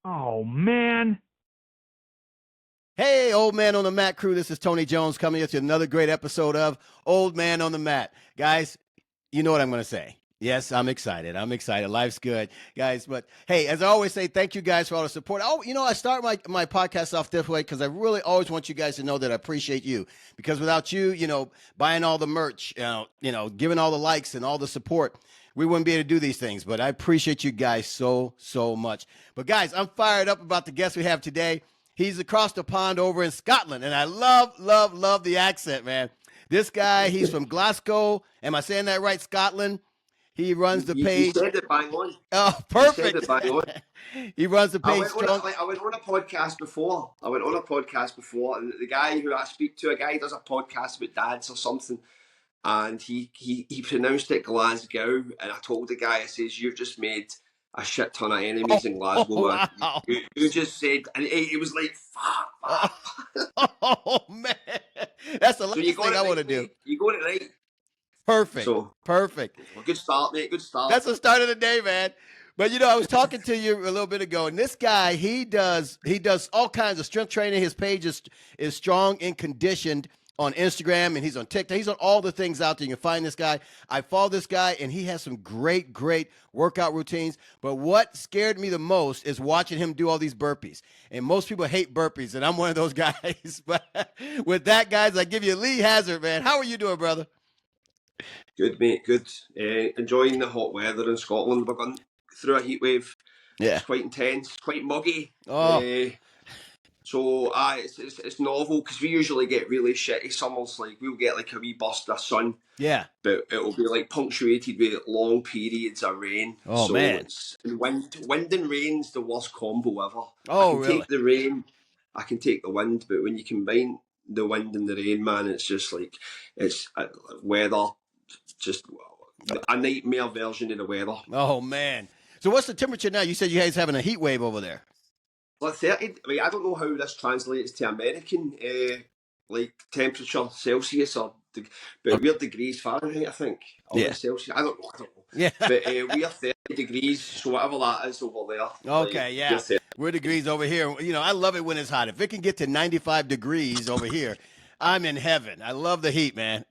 Oh, man. Hey, Old Man on the Mat crew. This is Tony Jones coming at you another great episode of Old Man on the Mat. Guys, you know what I'm going to say. Yes, I'm excited. I'm excited. Life's good, guys. But hey, as I always say, thank you guys for all the support. Oh, I start my podcast off this way because I really always want you guys to know that I appreciate you. Because without you, buying all the merch, giving all the likes and all the support, we wouldn't be able to do these things. But I appreciate you guys so, so much. But guys, I'm fired up about the guest we have today. He's across the pond over in Scotland, and I love, love, love the accent, man. This guy, he's from Glasgow. Am I saying that right? Scotland. He runs the You page. said it bang on. Oh, You said perfect. it bang on. He runs the I page went on strong. I went on a podcast before. And the guy who I speak to, a guy who does a podcast about dads or something, and he pronounced it Glasgow, and I told the guy, I says, "You've just made a shit ton of enemies in Glasgow." Wow. You just said, and he was like, "Fuck." Oh, man. That's the last So you thing got it I right, want to do. mate. You got it right. Perfect. So Perfect. well, good start, mate. Good start. That's the start of the day, man. But I was talking to you a little bit ago, and this guy, he does all kinds of strength training. His page is strong and conditioned on Instagram, and he's on TikTok. He's on all the things out there. You can find this guy. I follow this guy, and he has some great, great workout routines. But what scared me the most is watching him do all these burpees. And most people hate burpees, and I'm one of those guys. But with that, guys, I give you Lee Hazard, man. How are you doing, brother? Good, mate. Good. Enjoying the hot weather in Scotland. We're going through a heat wave. Yeah. It's quite intense, quite muggy. Oh. So it's novel because we usually get really shitty summers. Like we'll get like a wee burst of sun, Yeah. but it'll be like punctuated with long periods of rain. Oh, so man. It's wind and rain's the worst combo ever. Oh, I can really? take the rain, I can take the wind, but when you combine the wind and the rain, man, it's just like it's weather, just a nightmare version of the weather. Oh, man. So what's the temperature now? You said you guys having a heat wave over there. Like 30, I mean, I don't know how this translates to American, like temperature Celsius but we're degrees Fahrenheit, I think. Or Yeah. Celsius. I don't know. Yeah. But we're 30 degrees, so whatever that is over there. Okay, yeah. We're degrees over here. I love it when it's hot. If it can get to 95 degrees over here, I'm in heaven. I love the heat, man.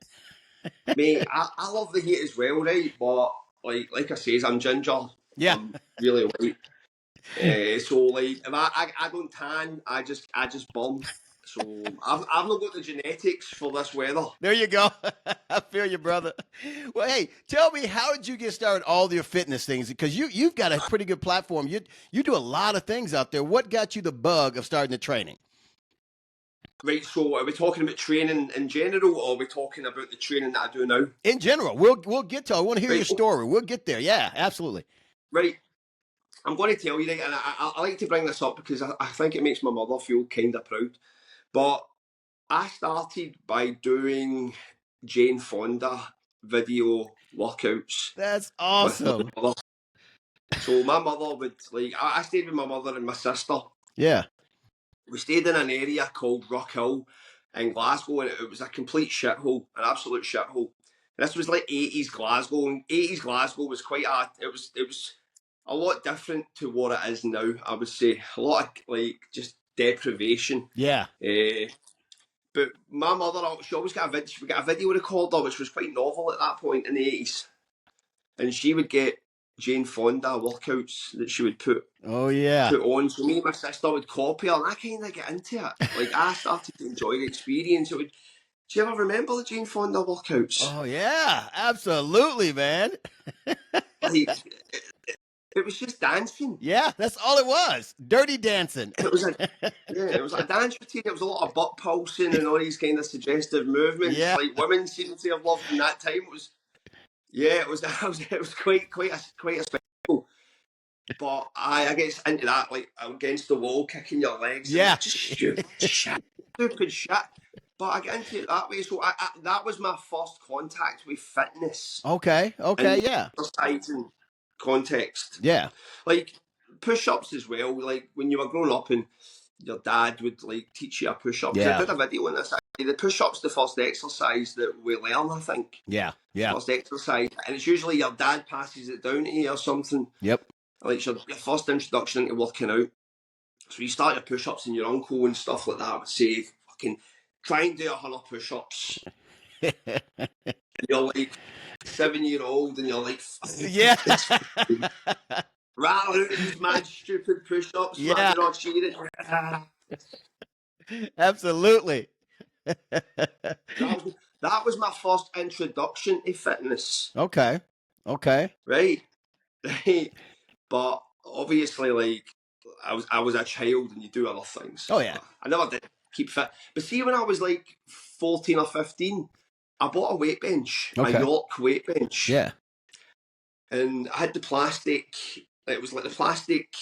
Mate, I love the heat as well, right? But like I says, I'm ginger. Yeah. I'm really white. So like if I don't tan, I just burn. So I've not got the genetics for this weather. There you go. I feel you, brother. Well, hey, tell me, how did you get started all your fitness things? Because you've got a pretty good platform. You do a lot of things out there. What got you the bug of starting the training? Right, so are we talking about training in general, or are we talking about the training that I do now? In general, we'll get to it. I want to hear your story. We'll get there. Yeah, absolutely. Right. I'm going to tell you, right, and I like to bring this up because I think it makes my mother feel kind of proud. But I started by doing Jane Fonda video workouts. That's awesome. So my mother would, like, I stayed with my mother and my sister. Yeah. We stayed in an area called Rock Hill in Glasgow, and it was a complete shithole, an absolute shithole. This was like 80s Glasgow, and 80s Glasgow was it was a lot different to what it is now, I would say. A lot of, like, just deprivation. Yeah. But my mother, she always got a video recorder, which was quite novel at that point in the 80s. And she would get Jane Fonda workouts that she would put on. So me and my sister would copy her, and I kind of get into it. Like, I started to enjoy the experience. Do you ever remember the Jane Fonda workouts? Oh, yeah, absolutely, man. Like, it was just dancing. Yeah, that's all it was. Dirty dancing. It was like a dance routine. It was a lot of butt pulsing and all these kind of suggestive movements. Yeah. Like women seemed to have loved in that time. It was quite a spectacle. But I get into that, like, against the wall, kicking your legs. Yeah. Just stupid shit. But I get into it that way. So that was my first contact with fitness. Okay, yeah. Exercising context. Yeah. Like push-ups as well. Like when you were growing up and your dad would like teach you a push-up. Yeah. I did a video on this. The push-up's the first exercise that we learn, I think. Yeah. First exercise. And it's usually your dad passes it down to you or something. Yep. Like your first introduction into working out. So you start your push-ups, and your uncle and stuff like that would say, fucking try and do 100 push-ups. And you're like 7-year-old, and you're like, Yeah. rattle out these mad stupid push-ups, man. Yeah. You're not cheering. Absolutely. That was my first introduction to fitness. Okay. Right. Right. But obviously, like, I was a child, and you do other things. Oh yeah. I never did keep fit. But see, when I was like 14 or 15, I bought a weight bench, a York weight bench. Yeah. And I had the plastic. It was like the plastic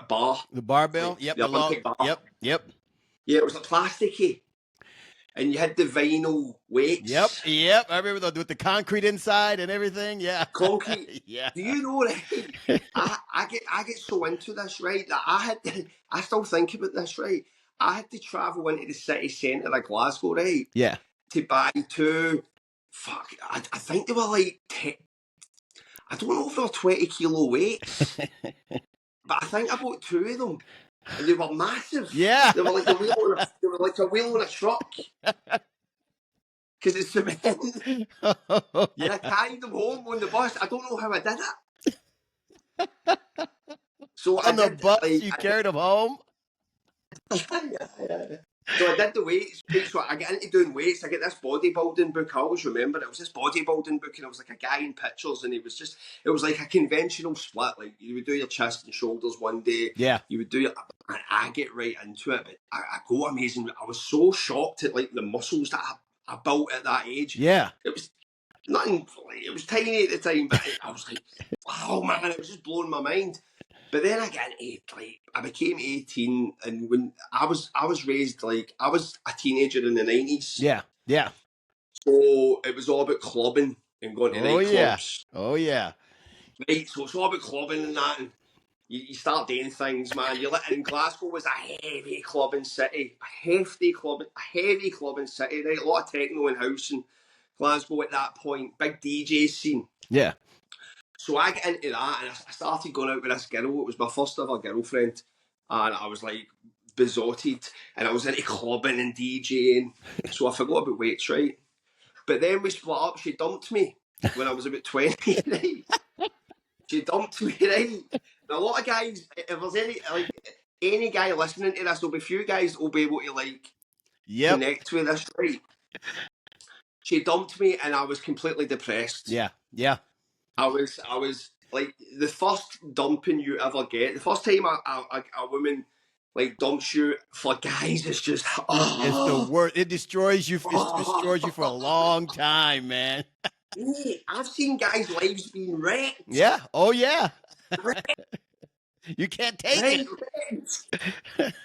bar. The barbell. Like, Yep. the Olympic bar. Yep. Yeah, it was like plasticky. And you had the vinyl weights. Yep. I remember with the concrete inside and everything. Yeah. Concrete. Yeah. Do you know, right? I get so into this, right? That I still think about this, right? I had to travel into the city centre of Glasgow, right? Yeah. To buy two. Fuck, I think they were like I don't know if they were 20-kilo weights, but I think I bought two of them, and they were massive. Yeah. They were like a wheel on a truck. Because it's cement. And I carried them home on the bus. I don't know how I did it. So on the bus, you carried them home? Yeah. So I did the weights. So I get into doing weights. I get this bodybuilding book. I always remember it. It was this bodybuilding book, and it was like a guy in pictures, and it was like a conventional split. Like, you would do your chest and shoulders one day. Yeah. You would do your, and I get right into it, but I go amazing. I was so shocked at like the muscles that I built at that age. Yeah. It was nothing. It was tiny at the time, but I was like, wow, man! It was just blowing my mind. But then I got I became 18, and when I was raised, like, I was a teenager in the 90s. Yeah. Yeah. So it was all about clubbing and going to nightclubs. Oh yeah. Right. So it's all about clubbing and that, and you start doing things, man. And Glasgow was a heavy clubbing city, a heavy clubbing city. Right, a lot of techno and house in Glasgow at that point. Big DJ scene. Yeah. So I get into that, and I started going out with this girl. It was my first ever girlfriend, and I was like besotted, and I was into clubbing and DJing. So I forgot about weights, right? But then we split up. She dumped me when I was about 20, right? She dumped me, right? And a lot of guys, if there's any guy listening to this, there'll be a few guys that will be able to connect with this, right? She dumped me, and I was completely depressed. Yeah. Yeah. I was like, the first dumping you ever get, the first time a woman like dumps you, for guys, it's just it's the worst. It destroys you. It destroys you for a long time, man. I've seen guys' lives being wrecked. Yeah. Oh yeah. You can't take it.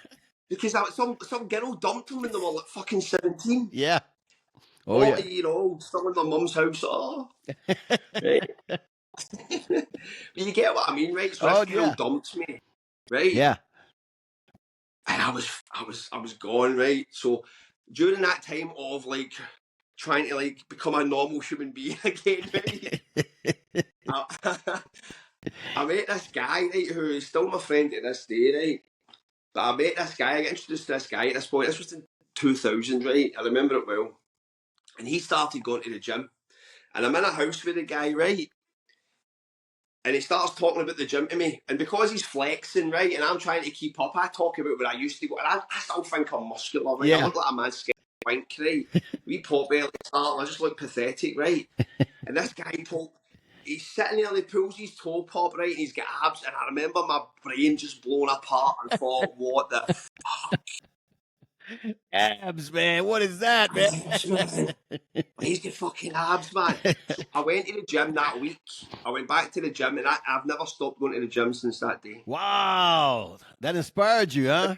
Because some girl dumped them when they were like fucking 17. Yeah. Oh, 40-year-old, still in their mum's house. Oh. Right. But you get what I mean, right? So this girl dumped me, right? Yeah. And I was gone, right? So during that time of like trying to like become a normal human being again, right? I met this guy, right, who is still my friend to this day, right? But I met this guy, I got introduced to this guy at this point. This was in 2000, right? I remember it well. And he started going to the gym. And I'm in a house with the guy, right? And he starts talking about the gym to me. And because he's flexing, right, and I'm trying to keep up, I talk about when I used to go. And I still think I'm muscular, right? I look like a mad skinny wank, right? We pop belly start, I just look pathetic, right? And this guy he's sitting there and he pulls his toe pop, right? And he's got abs. And I remember my brain just blown apart and thought, what the fuck? Abs, man. What is that, man? Abs, man. He's got fucking abs, man. So I went to the gym that week. I went back to the gym, and I've never stopped going to the gym since that day. Wow. That inspired you, huh?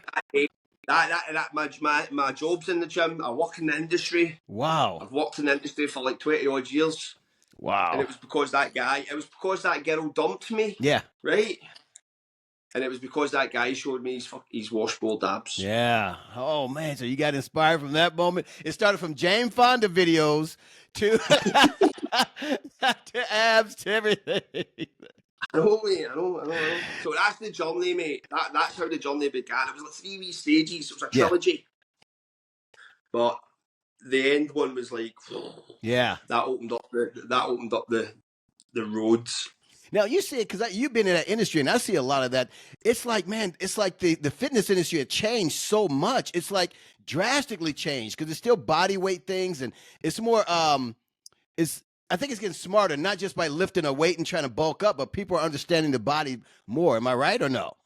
My job's in the gym. I work in the industry. Wow. I've worked in the industry for like 20 odd years. Wow. And it was because that girl dumped me. Yeah. Right? And it was because that guy showed me his washboard abs. Yeah. Oh, man. So you got inspired from that moment. It started from Jane Fonda videos to, to abs to everything. I know, mate. I know. So that's the journey, mate. That's how the journey began. It was like 3 wee stages. It was a Yeah. trilogy, but the end one was like, Yeah. that opened up the roads. Now you see it because you've been in that industry, and I see a lot of that. It's like, man, it's like the fitness industry had changed so much. It's like drastically changed because it's still body weight things, and it's more. It's I think it's getting smarter, not just by lifting a weight and trying to bulk up, but people are understanding the body more. Am I right or no?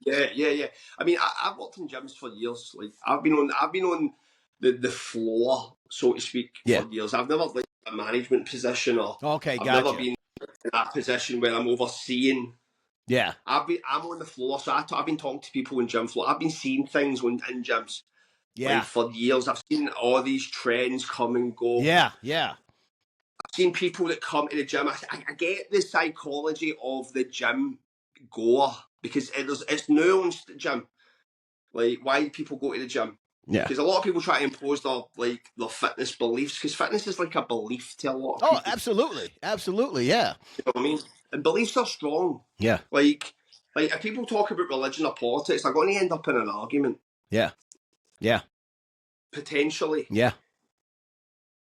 Yeah. I mean, I've worked in gyms for years. Like I've been on the floor, so to speak, Yeah. for years. I've never like a management position, or Okay, I've never gotcha. been in that position where I'm overseeing. Yeah. I'm on the floor, so I've been talking to people in gym floor. I've been seeing things in gyms Yeah. like for years. I've seen all these trends come and go. Yeah. I've seen people that come to the gym. I get the psychology of the gym goer because it's nuanced at the gym. Like why people go to the gym. Yeah. Because a lot of people try to impose their fitness beliefs. Because fitness is like a belief to a lot of people. Absolutely, yeah. You know what I mean? And beliefs are strong. Yeah. Like if people talk about religion or politics, they're going to end up in an argument. Yeah. Potentially. Yeah.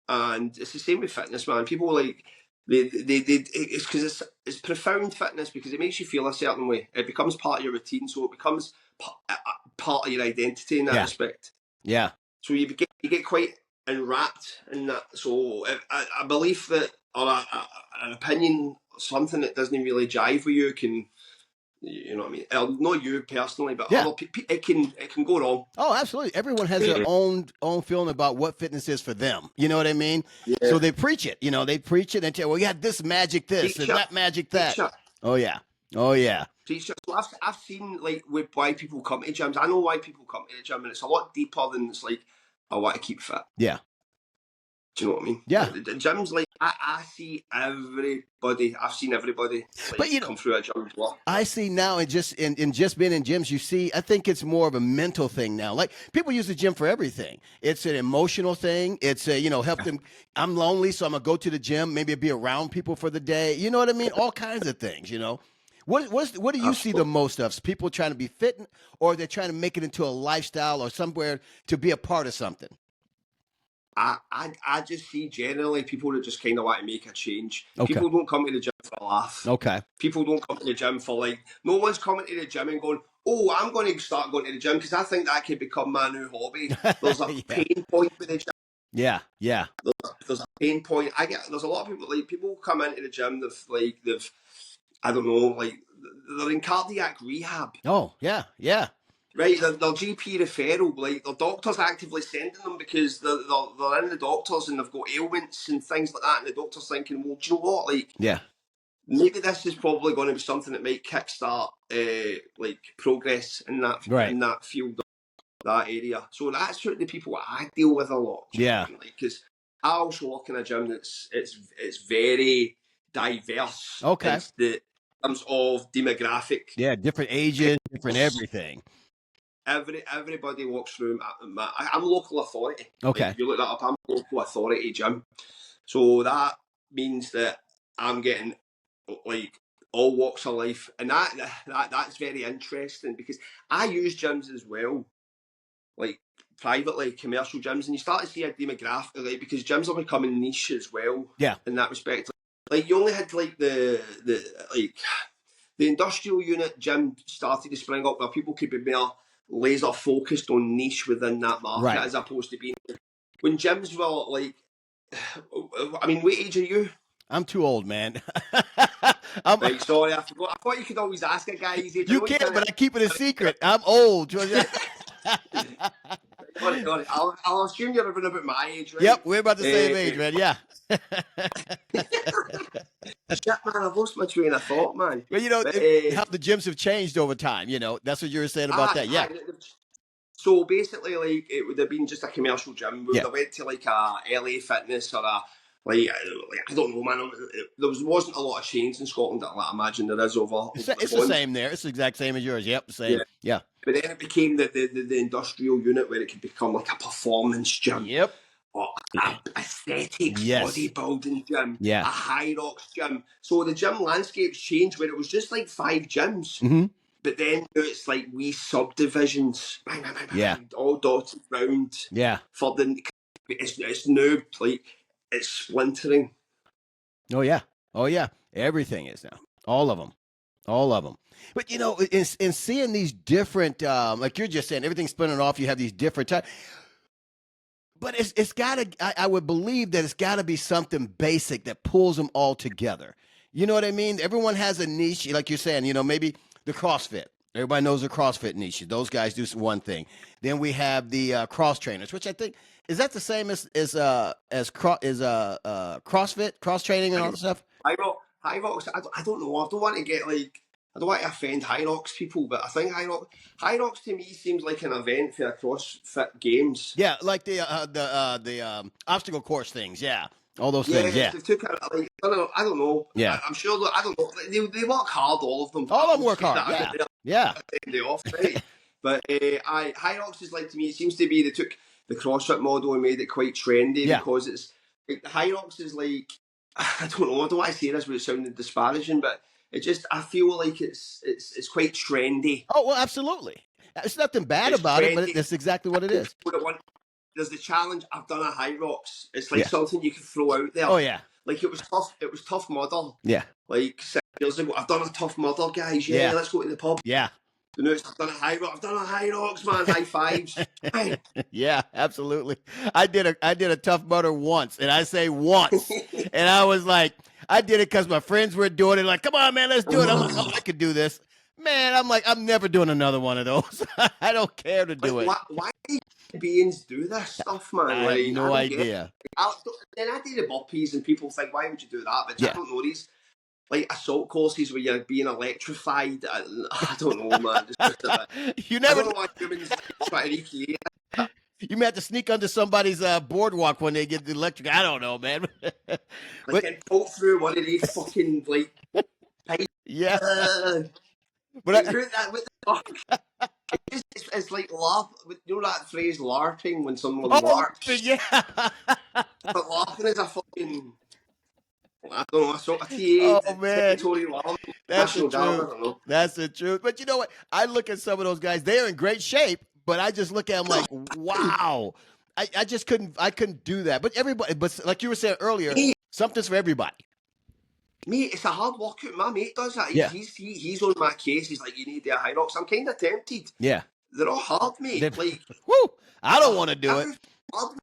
And it's the same with fitness, man. People like it's because it's profound fitness because it makes you feel a certain way. It becomes part of your routine, so it becomes part of your identity in that respect. Yeah. So you get quite enwrapped in that. So a belief that or an opinion, something that doesn't really jive with you can. You know what I mean? Not you personally, but other people, it can go wrong. Oh, absolutely. Everyone has their own feeling about what fitness is for them. You know what I mean? Yeah. So they preach it. You know, they preach it and tell, well, yeah, this magic this and that magic that. Oh yeah. So I've seen like with why people come to gyms. I know why people come to the gym, and it's a lot deeper than it's like I want to keep fit. Yeah. Do you know what I mean? Yeah. The gym's like I see everybody. I've seen everybody come through a gym door. I see now, and just being in gyms, you see, I think it's more of a mental thing now. Like people use the gym for everything. It's an emotional thing. It's help them. I'm lonely, so I'm gonna go to the gym. Maybe be around people for the day. You know what I mean? All kinds of things. You know. What do you see the most of? People trying to be fit, or they're trying to make it into a lifestyle or somewhere to be a part of something? I just see generally people that just kind of want to make a change. Okay. People don't come to the gym for a laugh. Okay. People don't come to the gym for like, no one's coming to the gym and going, oh, I'm going to start going to the gym because I think that could become my new hobby. There's a pain point with the gym. Yeah. There's a pain point. There's a lot of people like people come into the gym. They've I don't know, like they're in cardiac rehab. Oh yeah. Right, their GP referral, like their doctor's actively sending them because they're in the doctors and they've got ailments and things like that, and the doctor's thinking, well, do you know what, like, maybe this is probably going to be something that might kickstart like progress in that field, that area. So that's what the people I deal with a lot. Yeah, because I also work in a gym that's it's very diverse. Okay, in terms of demographic. Yeah, different ages, different everything. Everybody walks through. I'm local authority. Okay. Like, you look that up. I'm local authority gym. So that means that I'm getting like all walks of life, and that's very interesting because I use gyms as well, like privately, commercial gyms, and you start to see a demographic, like because gyms are becoming niche as well. Yeah. In that respect, like you only had like the industrial unit gym started to spring up where people could be more laser focused on niche within that market, as opposed to being when gyms were like, I mean, what age are you? I'm too old, man. Right, sorry, I forgot. I thought you could always ask a guy his age. You can, but I keep it a secret. I'm old. I'll assume you're around about my age, right? Yep, we're about the same age, man. Yeah. Shit, man, I've lost my train of thought, man. Well, how the gyms have changed over time. That's what you were saying about that. Yeah. So basically, like, it would have been just a commercial gym. We would have went to like a LA Fitness or a like I don't know, man. There wasn't a lot of chains in Scotland that I imagine there is over. It's the same there. It's the exact same as yours. Yep, same. Yeah. But then it became the industrial unit where it could become like a performance gym. Yep. Or a aesthetics Yes. bodybuilding gym, Yeah. a high rocks gym. So the gym landscapes changed where it was just like 5 gyms. Mhm. But then it's like wee subdivisions, bang, bang, bang, bang, Yeah. bang, all dotted round Yeah. for the. It's now like it's splintering. Oh yeah. Oh yeah. Everything is now. All of them. All of them. But you know, in seeing these different, like you're just saying, everything's splinting off. You have these different types. But it's got to. I would believe that it's got to be something basic that pulls them all together. You know what I mean? Everyone has a niche, like you're saying. You know, maybe the CrossFit. Everybody knows the CrossFit niche. Those guys do one thing. Then we have the cross trainers, which I think is that the same as CrossFit, cross training, and all that stuff. High rocks. I don't know. I don't want to get like. I don't want to offend high rocks people, but I think high rocks to me seems like an event for a CrossFit Games. Yeah, like the obstacle course things. Yeah, all those things. Yeah, they took it like I don't know. Yeah. I'm sure. I don't know. They work hard, all of them. All of them work hard. Yeah, yeah. Day off, right? But high rocks is like to me. It seems to be they took the CrossFit model and made it quite trendy because it's like, high rocks is like I don't know. I don't want to say this without sounding disparaging, but it just I feel like it's quite trendy. Oh well, absolutely. It's nothing bad about it, but that's exactly what it is. There's the challenge. I've done a high rocks. It's like something you can throw out there. Oh yeah. Like it was tough. It was Tough Mudder. Yeah. Like 6 years ago, I've done a Tough Mudder, guys. Yeah, let's go to the pub. Yeah. You know, I've done a high rock. I've done a high rocks, man. High fives. Yeah, absolutely. I did a Tough Mudder once, and I say once, and I was like, I did it because my friends were doing it. Like, come on, man, let's do it. I'm like, oh, I could do this, man. I'm like, I'm never doing another one of those. I don't care to do it. Why do beings do this stuff, man? I have no idea. Then I do the burpees, and people think, why would you do that? But I don't know these. Like assault courses where you're being electrified. I don't know, man. You never. I don't know why humans try to recreate that. You may have to sneak under somebody's boardwalk when they get the electric. I don't know, man. Like and poke through one of these fucking like pipes. Yeah. But what the fuck? It's like LARP. You know that phrase LARPing when someone LARPs? Yeah. But LARPing is a fucking. I don't know. I saw a TA. Oh man, that's the truth. That's the truth. But you know what? I look at some of those guys; they are in great shape. But I just look at them like, wow. I just couldn't. I couldn't do that. But everybody. But like you were saying earlier, something's for everybody. Mate, it's a hard workout. My mate does that. Yeah. He's on my case. He's like, you need to do a high rocks. I'm kind of tempted. Yeah. They're all hard, mate. Like, whoo! I don't want to do it. Hard.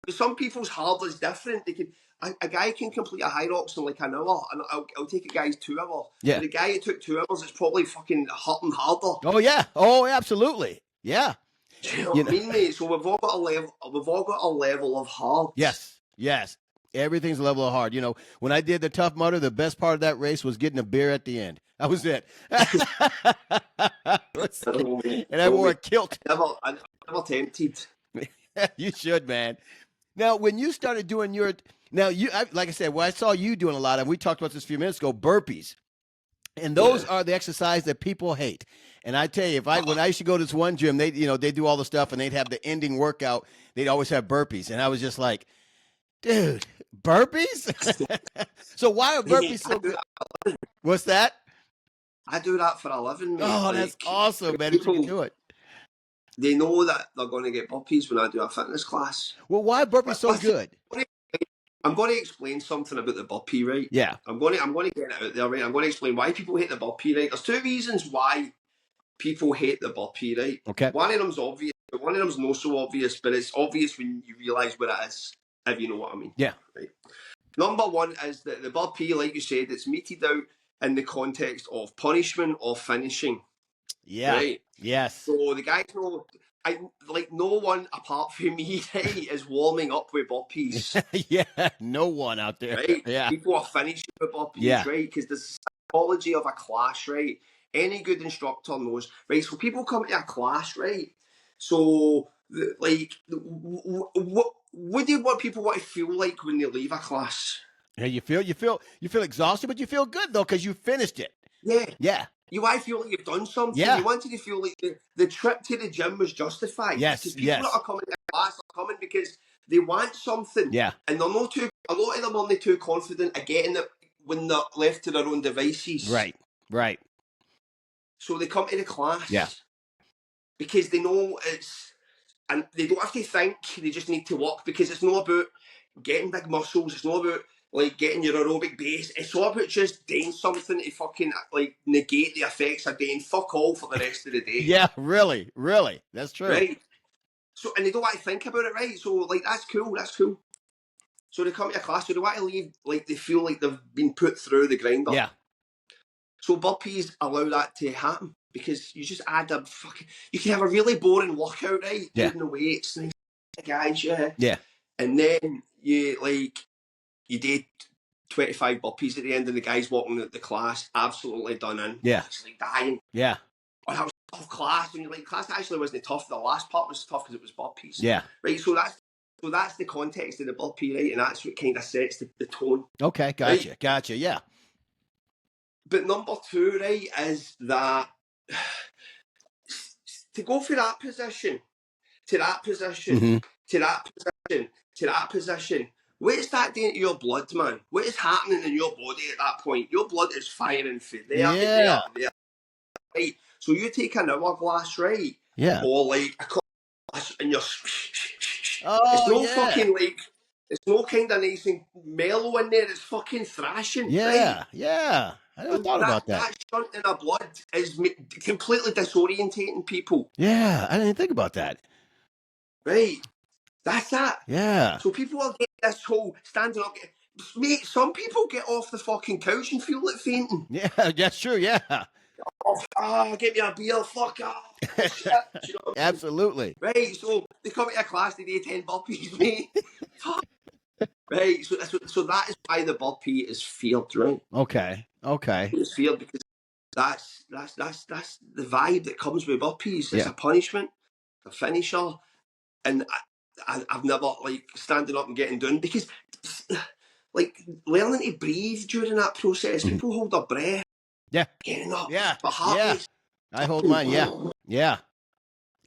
Some people's hard is different. They can. A guy can complete a high rocks in like an hour, and I'll take a guy's 2 hours. Yeah. But the guy who took 2 hours, it's probably fucking hurting harder. Oh yeah. Oh, absolutely. Yeah. Do you know what I mean, mate? So we've all got a level. We've all got a level of hard. Yes. Yes. Everything's a level of hard. You know, when I did the Tough Mudder, the best part of that race was getting a beer at the end. That was it. And I wore a kilt. I'm never tempted. You should, man. Now, when you started doing like I said, what I saw you doing a lot of, we talked about this a few minutes ago, burpees. And those are the exercise that people hate. And I tell you, when I used to go to this one gym, they do all the stuff and they'd have the ending workout. They'd always have burpees. And I was just like, dude, burpees? So why are burpees so good? What's that? I do that for a living, mate. Oh, that's awesome, man. People, you can do it. They know that they're going to get burpees when I do a fitness class. Well, why are burpees so good? I'm going to explain something about the burpee, right? Yeah. I'm going to get it out there, right? I'm going to explain why people hate the burpee, right? There's 2 reasons why people hate the burpee, right? Okay. One of them's obvious, but one of them's not so obvious, but it's obvious when you realise what it is, if you know what I mean. Yeah. Right. Number one is that the burpee, like you said, it's meted out in the context of punishment or finishing. Yeah. Right? Yes. So the guys know, no one apart from me, right, is warming up with burpees. Yeah, no one out there. Right? Yeah. People are finishing with burpees, right? Because the psychology of a class, right? Any good instructor knows, right? So people come to a class, right? So, like, what do people want to feel like when they leave a class? Yeah, you feel exhausted, but you feel good though because you finished it. Yeah. Yeah. You want to feel like you've done something. Yeah. You wanted to feel like the trip to the gym was justified. Yes. Because people that are coming to class are coming because they want something, Yeah. and they're not too. A lot of them aren't too confident of getting it when they're left to their own devices. Right. Right. So they come to the class. Yeah. Because they know it's, and they don't have to think. They just need to work, because it's not about getting big muscles. It's not about like getting your aerobic base. It's all about just doing something to fucking like negate the effects of doing fuck all for the rest of the day. Yeah. Really. Really. That's true. Right. So, and they don't want to think about it, right? So, like, that's cool. That's cool. So they come to a class, so they want to leave like they feel like they've been put through the grinder. Yeah. So burpees allow that to happen, because you just add a fucking. You can have a really boring workout, right? Yeah. Doing the weights, nice guys, yeah. Yeah. And then you did 25 burpees at the end, and the guys walking out the class absolutely done in. Yeah. It's like dying. Yeah. Oh, that was a tough class, and you're like, class actually wasn't tough. The last part was tough because it was burpees. Yeah. Right. So that's the context of the burpee, right? And that's what kind of sets the tone. Okay. Gotcha. Right? Gotcha. Yeah. But number two, right, is that to go for that position, to that position, Mm-hmm. to that position, to that position. What is that doing to your blood, man? What is happening in your body at that point? Your blood is firing for there, Yeah. there. Right. So you take an hourglass, right? Yeah. Or like a glass, and you're. Oh, it's no yeah. fucking like. It's no kind of nice and mellow in there. It's fucking thrashing. Yeah. Right? Yeah. I never thought about that. That shunt in our blood is completely disorientating people. Yeah. I didn't think about that. Right. That's that. Yeah. So people are getting this whole standing up. Mate, some people get off the fucking couch and feel like fainting. Yeah. That's true. Yeah. Get me a beer, fuck off. Shit. Do you know what I mean? Absolutely. Right, so they come to a class, they do 10 burpees, mate. Right, so that is why the burpee is feared, right? Okay. Okay. It's feared because that's the vibe that comes with burpees. It's Yeah. a punishment, a finisher, and I've never like standing up and getting done, because like learning to breathe during that process, people hold their breath. Yeah. Getting up. Yeah. But heart Yeah. rate's I hold mine. Yeah. Yeah.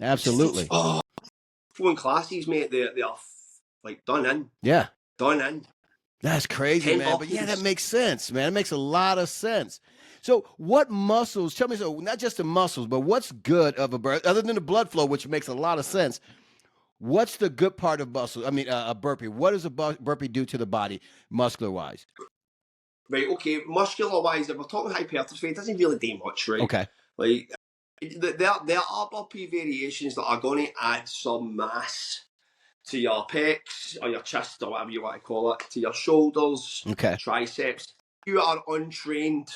Absolutely. Phone classes, mate, they are like done in. Yeah. Done in. That's crazy, 10 man. But yeah, that burpees. makes sense, man. It makes a lot of sense. So what muscles, tell me, so not just the muscles, but what's good of a burpee, other than the blood flow, which makes a lot of sense. What's the good part of muscle? I mean, a burpee. What does a burpee do to the body, muscular wise? Right, okay, muscular wise, if we're talking hypertrophy, it doesn't really do much, right? Okay. Like, there are burpee variations that are going to add some mass to your pecs or your chest or whatever you want to call it, to your shoulders, Okay. triceps. You are untrained.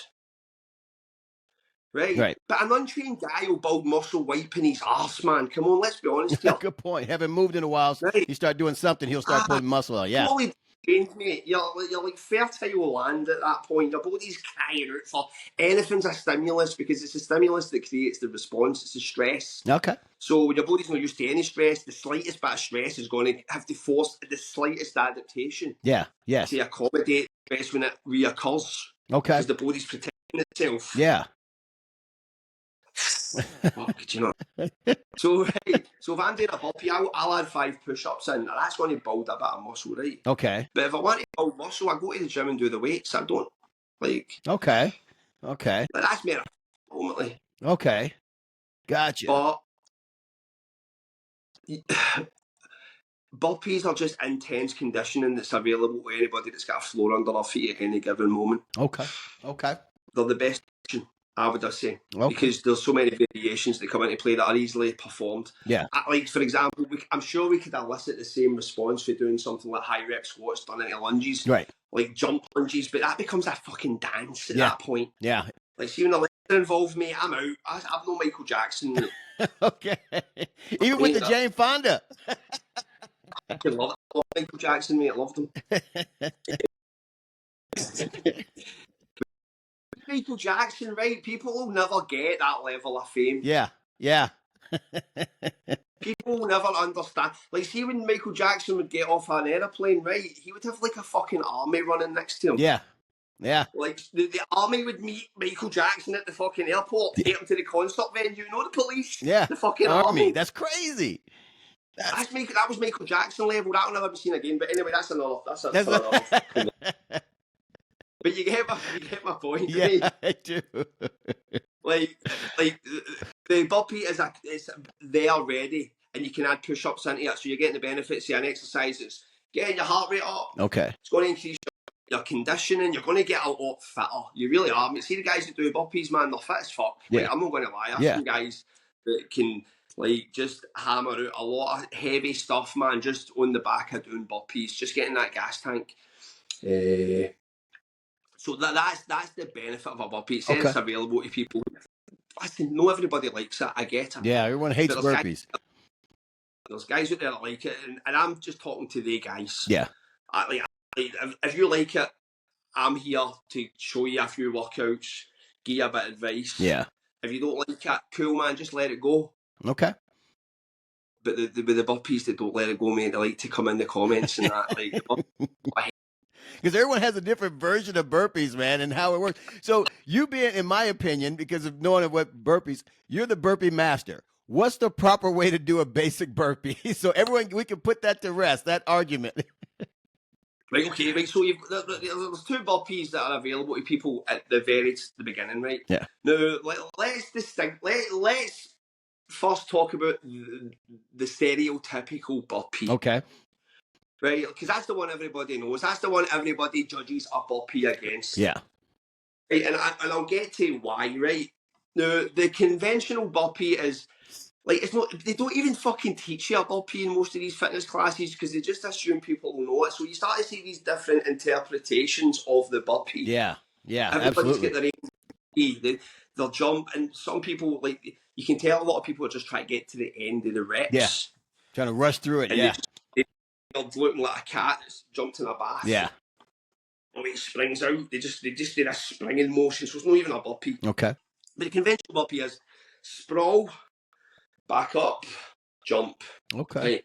Right? But an untrained guy will build muscle wiping his arse, man. Come on, let's be honest here. Good point. Haven't moved in a while. So Right. you start doing something, he'll start putting muscle out. Yeah. Fully trained, mate. You're like fertile land at that point. Your body's crying out for anything's a stimulus, because it's a stimulus that creates the response. It's the stress. Okay. So when your body's not used to any stress, the slightest bit of stress is going to have to force the slightest adaptation. Yeah. Yes. To accommodate stress when it reoccurs. Okay. Because the body's protecting itself. Yeah. Fuck, you know. So right, so if I'm doing a burpee, I'll add 5 push-ups in. Now that's going to build a bit of muscle, right? Okay. But if I want to build muscle, I go to the gym and do the weights. I don't like. Okay. Okay. But that's me ultimately. Okay. Gotcha. But burpees are just intense conditioning that's available to anybody that's got a floor under their feet at any given moment. Okay. Okay. They're the best option, I would say, Okay. because there's so many variations that come into play that are easily performed. Yeah. Like, for example, I'm sure we could elicit the same response for doing something like high rep squats done into lunges. Right. Like jump lunges, but that becomes a fucking dance at Yeah. that point. Yeah. Like, see, when the legs are involved, mate, I'm out. I'm no Michael Jackson. Okay. Even with the Jane Fonda. I could love it. I love Michael Jackson, mate. I loved him. Michael Jackson, right? People will never get that level of fame. Yeah. Yeah. People will never understand. Like, see, when Michael Jackson would get off an aeroplane, right? He would have like a fucking army running next to him. Yeah. Yeah. Like, the army would meet Michael Jackson at the fucking airport to get him to the concert venue. You know, the police. Yeah. The fucking Army. army. That's crazy. That was Michael Jackson level. That'll never be seen again. But anyway, that's another. That's That's for another. a, But you get my point. yeah, Right? I do. Like the burpee is there ready, and you can add push-ups into it, so you're getting the benefits of an exercise. It's getting your heart rate up. Okay. It's going to increase your conditioning. You're going to get a lot fitter. You really are. I mean, see the guys that do burpees, man, they're fit as fuck. Yeah. Like, I'm not going to lie. I've Yeah. seen guys that can like just hammer out a lot of heavy stuff, man, just on the back of doing burpees, just getting that gas tank. So that's the benefit of a burpee. It's Okay. it's available to people. Listen, not everybody likes it. I get it. Yeah, everyone hates But there's burpees. There's guys out there that like it, and I'm just talking to the guys. Yeah. If you like it, I'm here to show you a few workouts, give you a bit of advice. Yeah. If you don't like it, cool, man, just let it go. Okay. But the burpees that don't let it go, mate, they like to come in the comments and that. Because everyone has a different version of burpees, man, and how it works. So you being, in my opinion, because of knowing what burpees, you're the burpee master. What's the proper way to do a basic burpee? So everyone, we can put that to rest, that argument. Right, okay, right. So there's two burpees that are available to people at the beginning, right? Yeah. Now, let's first talk about the stereotypical burpee. Okay. Right, because that's the one everybody knows. That's the one everybody judges a burpee against. Yeah. Right, and I'll get to why, right? Now, the conventional burpee is, like, it's not, they don't even fucking teach you a burpee in most of these fitness classes because they just assume people will know it. So you start to see these different interpretations of the burpee. Yeah. Yeah, Everybody's absolutely. got their own. They'll jump, and some people, like, you can tell a lot of people are just trying to get to the end of the reps. Yeah. Trying to rush through it, and yeah. They're looking like a cat that's jumped in a bath. Yeah. When it springs out, they just did a springing motion, so it's not even a burpee. Okay. But the conventional burpee is sprawl, back up, jump. Okay. Right.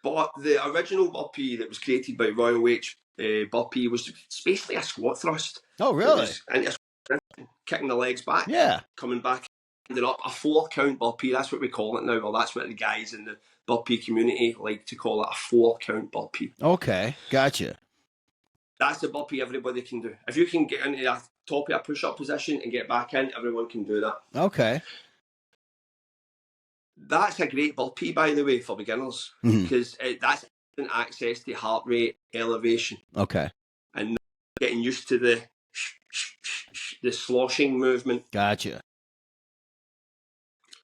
But the original burpee that was created by Royal H. Burpee was basically a squat thrust. Oh, really? Kicking the legs back. Yeah. Coming back, ended up a 4-count burpee. That's what we call it now. Well, that's what the guys in the burpee community like to call it, a 4-count burpee. Okay. Gotcha. That's the burpee everybody can do. If you can get into the top of a push-up position and get back in, everyone can do that. Okay. That's a great burpee, by the way, for beginners, because that's access to heart rate elevation. Okay. And getting used to the sloshing movement. Gotcha.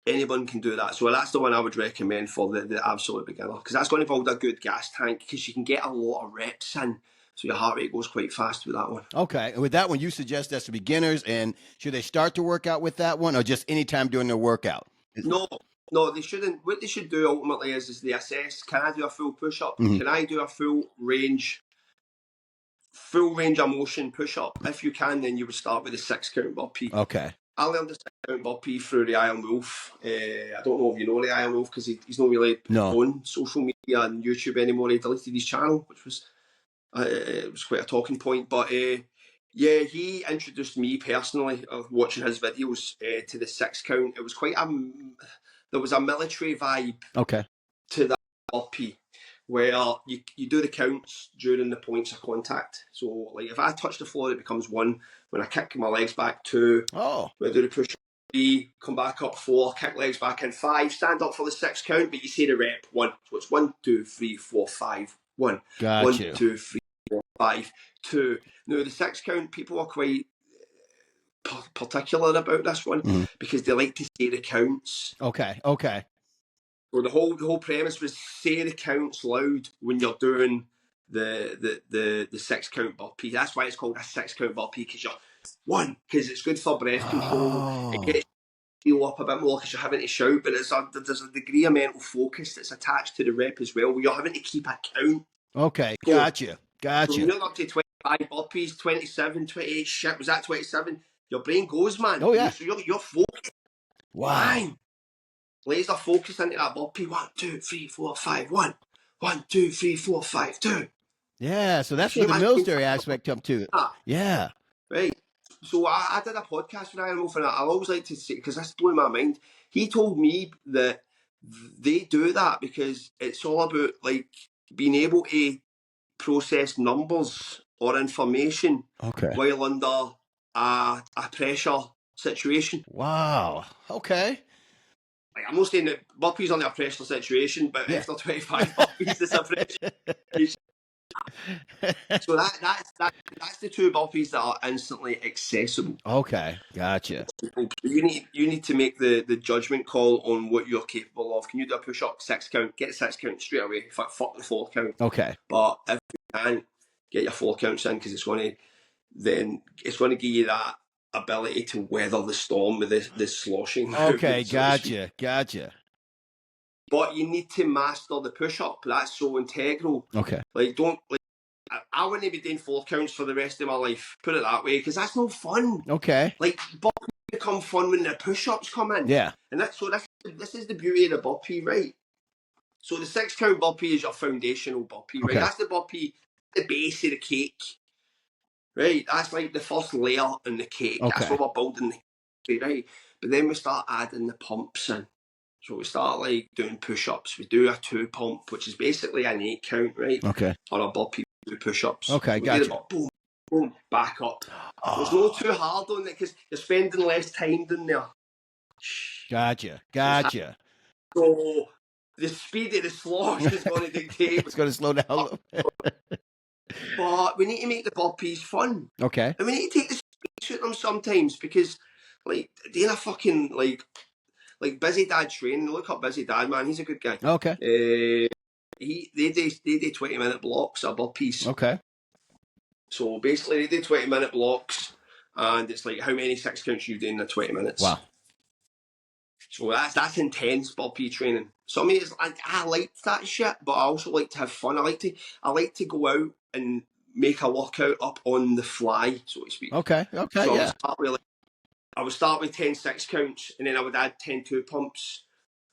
Anyone can do that. So that's the one I would recommend for the absolute beginner, because that's going to build a good gas tank, because you can get a lot of reps in. So your heart rate goes quite fast with that one. Okay. And with that one, you suggest that's for beginners, and should they start to work out with that one, or just anytime during their workout? No, they shouldn't. What they should do ultimately is they assess, can I do a full push-up? Can I do a full range of motion push-up? If you can, then you would start with the 6-count burpee. Okay. I learned the 6-count burpee through the Iron Wolf. I don't know if you know the Iron Wolf, because he's not really on social media and YouTube anymore. He deleted his channel, which was it was quite a talking point. But yeah, he introduced me personally of watching his videos to the 6-count. It was quite there was a military vibe to that burpee, where you do the counts during the points of contact. So, like, if I touch the floor, it becomes 1. When I kick my legs back, 2. When I do the push, 3. Come back up, 4. Kick legs back in, 5. Stand up for the 6-count, but you say the rep 1. So it's 1, 2, 3, 4, 5, 1. Gotcha. 1, 2, 3, 4, 5, 2. Now, the 6-count, people are quite particular about this one because they like to say the counts. Okay. So the whole premise was say the counts loud when you're doing the 6-count burpee. That's why it's called a 6-count burpee, because you're 1, because it's good for breath control. It gets you up a bit more because you're having to shout, but there's a degree of mental focus that's attached to the rep as well, where you're having to keep a count. Okay, gotcha. So when you're up to 25 burpees, 27, 28, shit, was that 27? Your brain goes, man. Oh, yeah. So you're focused. Wow. Man. Laser focus into that burpee. 1, 2, 3, 4, 5, 1. 1, 2, 3, 4, 5, 2. Yeah, so that's where the military aspect comes too. Yeah. Right. So I did a podcast with Iron Wolf, and I always like to say, because this blew my mind. He told me that they do that because it's all about like being able to process numbers or information Okay. while under a pressure situation. Wow. Okay. Like, I'm not saying that burpees under a pressure situation, but Yeah. after 25 burpees, it's a pressure situation. So that's the two burpees that are instantly accessible. Okay. Gotcha. You need to make the judgment call on what you're capable of. Can you do a push up 6 count? Get 6 count straight away. Fuck the 4 count. Okay. But if you can't get your 4 counts in, because it's going to give you that ability to weather the storm with the sloshing. Okay. Gotcha. But you need to master the push up. That's so integral. Okay. Like, don't like. I wouldn't be doing 4 counts for the rest of my life. Put it that way, because that's no fun. Okay. Like, burpees become fun when the push-ups come in. Yeah. And this is the beauty of the burpee, right? So the 6 count burpee is your foundational burpee, right? Okay. That's the burpee, the base of the cake, right? That's like the first layer in the cake. Okay. That's what we're building the cake, right? But then we start adding the pumps in. So we start like doing push-ups. We do a 2 pump, which is basically an 8 count, right? Okay. Or a burpee, 2 push-ups. Okay, we gotcha. do the boom, boom, back up. So it's not too hard on it because you're spending less time down there. Gotcha. So the speed of the slosh is going to dictate. It's going to slow down a little bit. But we need to make the burpees fun. Okay. And we need to take the space with them sometimes because, like, doing a fucking, like Busy Dad training. Look up Busy Dad, man. He's a good guy. Okay. They do 20-minute blocks of burpees. Okay. So basically, they do 20-minute blocks, and it's like how many 6 counts you do in the 20 minutes. Wow. So that's intense burpee training. Some of it is, I like that shit, but I also like to have fun. I like to go out and make a workout up on the fly, so to speak. Okay. So Yeah. I would start with 10 6 counts, and then I would add 10 2 pumps.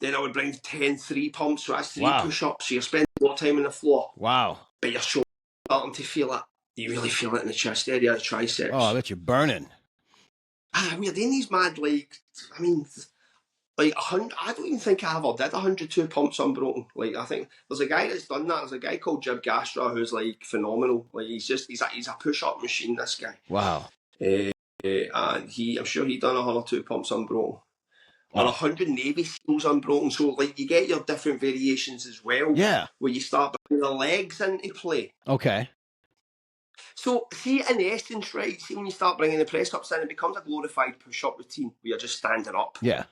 Then I would bring 10 3 pumps, so that's 3 push-ups. So you're spending more time on the floor. Wow. But you're starting to feel it. You really feel it in the chest area, the triceps. Oh, I bet you're burning. We're doing these mad, like, I mean, like 100. I don't even think I ever did 102 pumps unbroken. Like, I think there's a guy that's done that. There's a guy called Gym-goers who's like phenomenal. Like, he's a push-up machine. This guy. Wow. And I'm sure he done 102 pumps unbroken. Or 100 Navy SEALs unbroken. So like you get your different variations as well. Yeah. Where you start bringing the legs into play. Okay. So see, in essence, right, see when you start bringing the press ups in, it becomes a glorified push-up routine where you're just standing up. Yeah.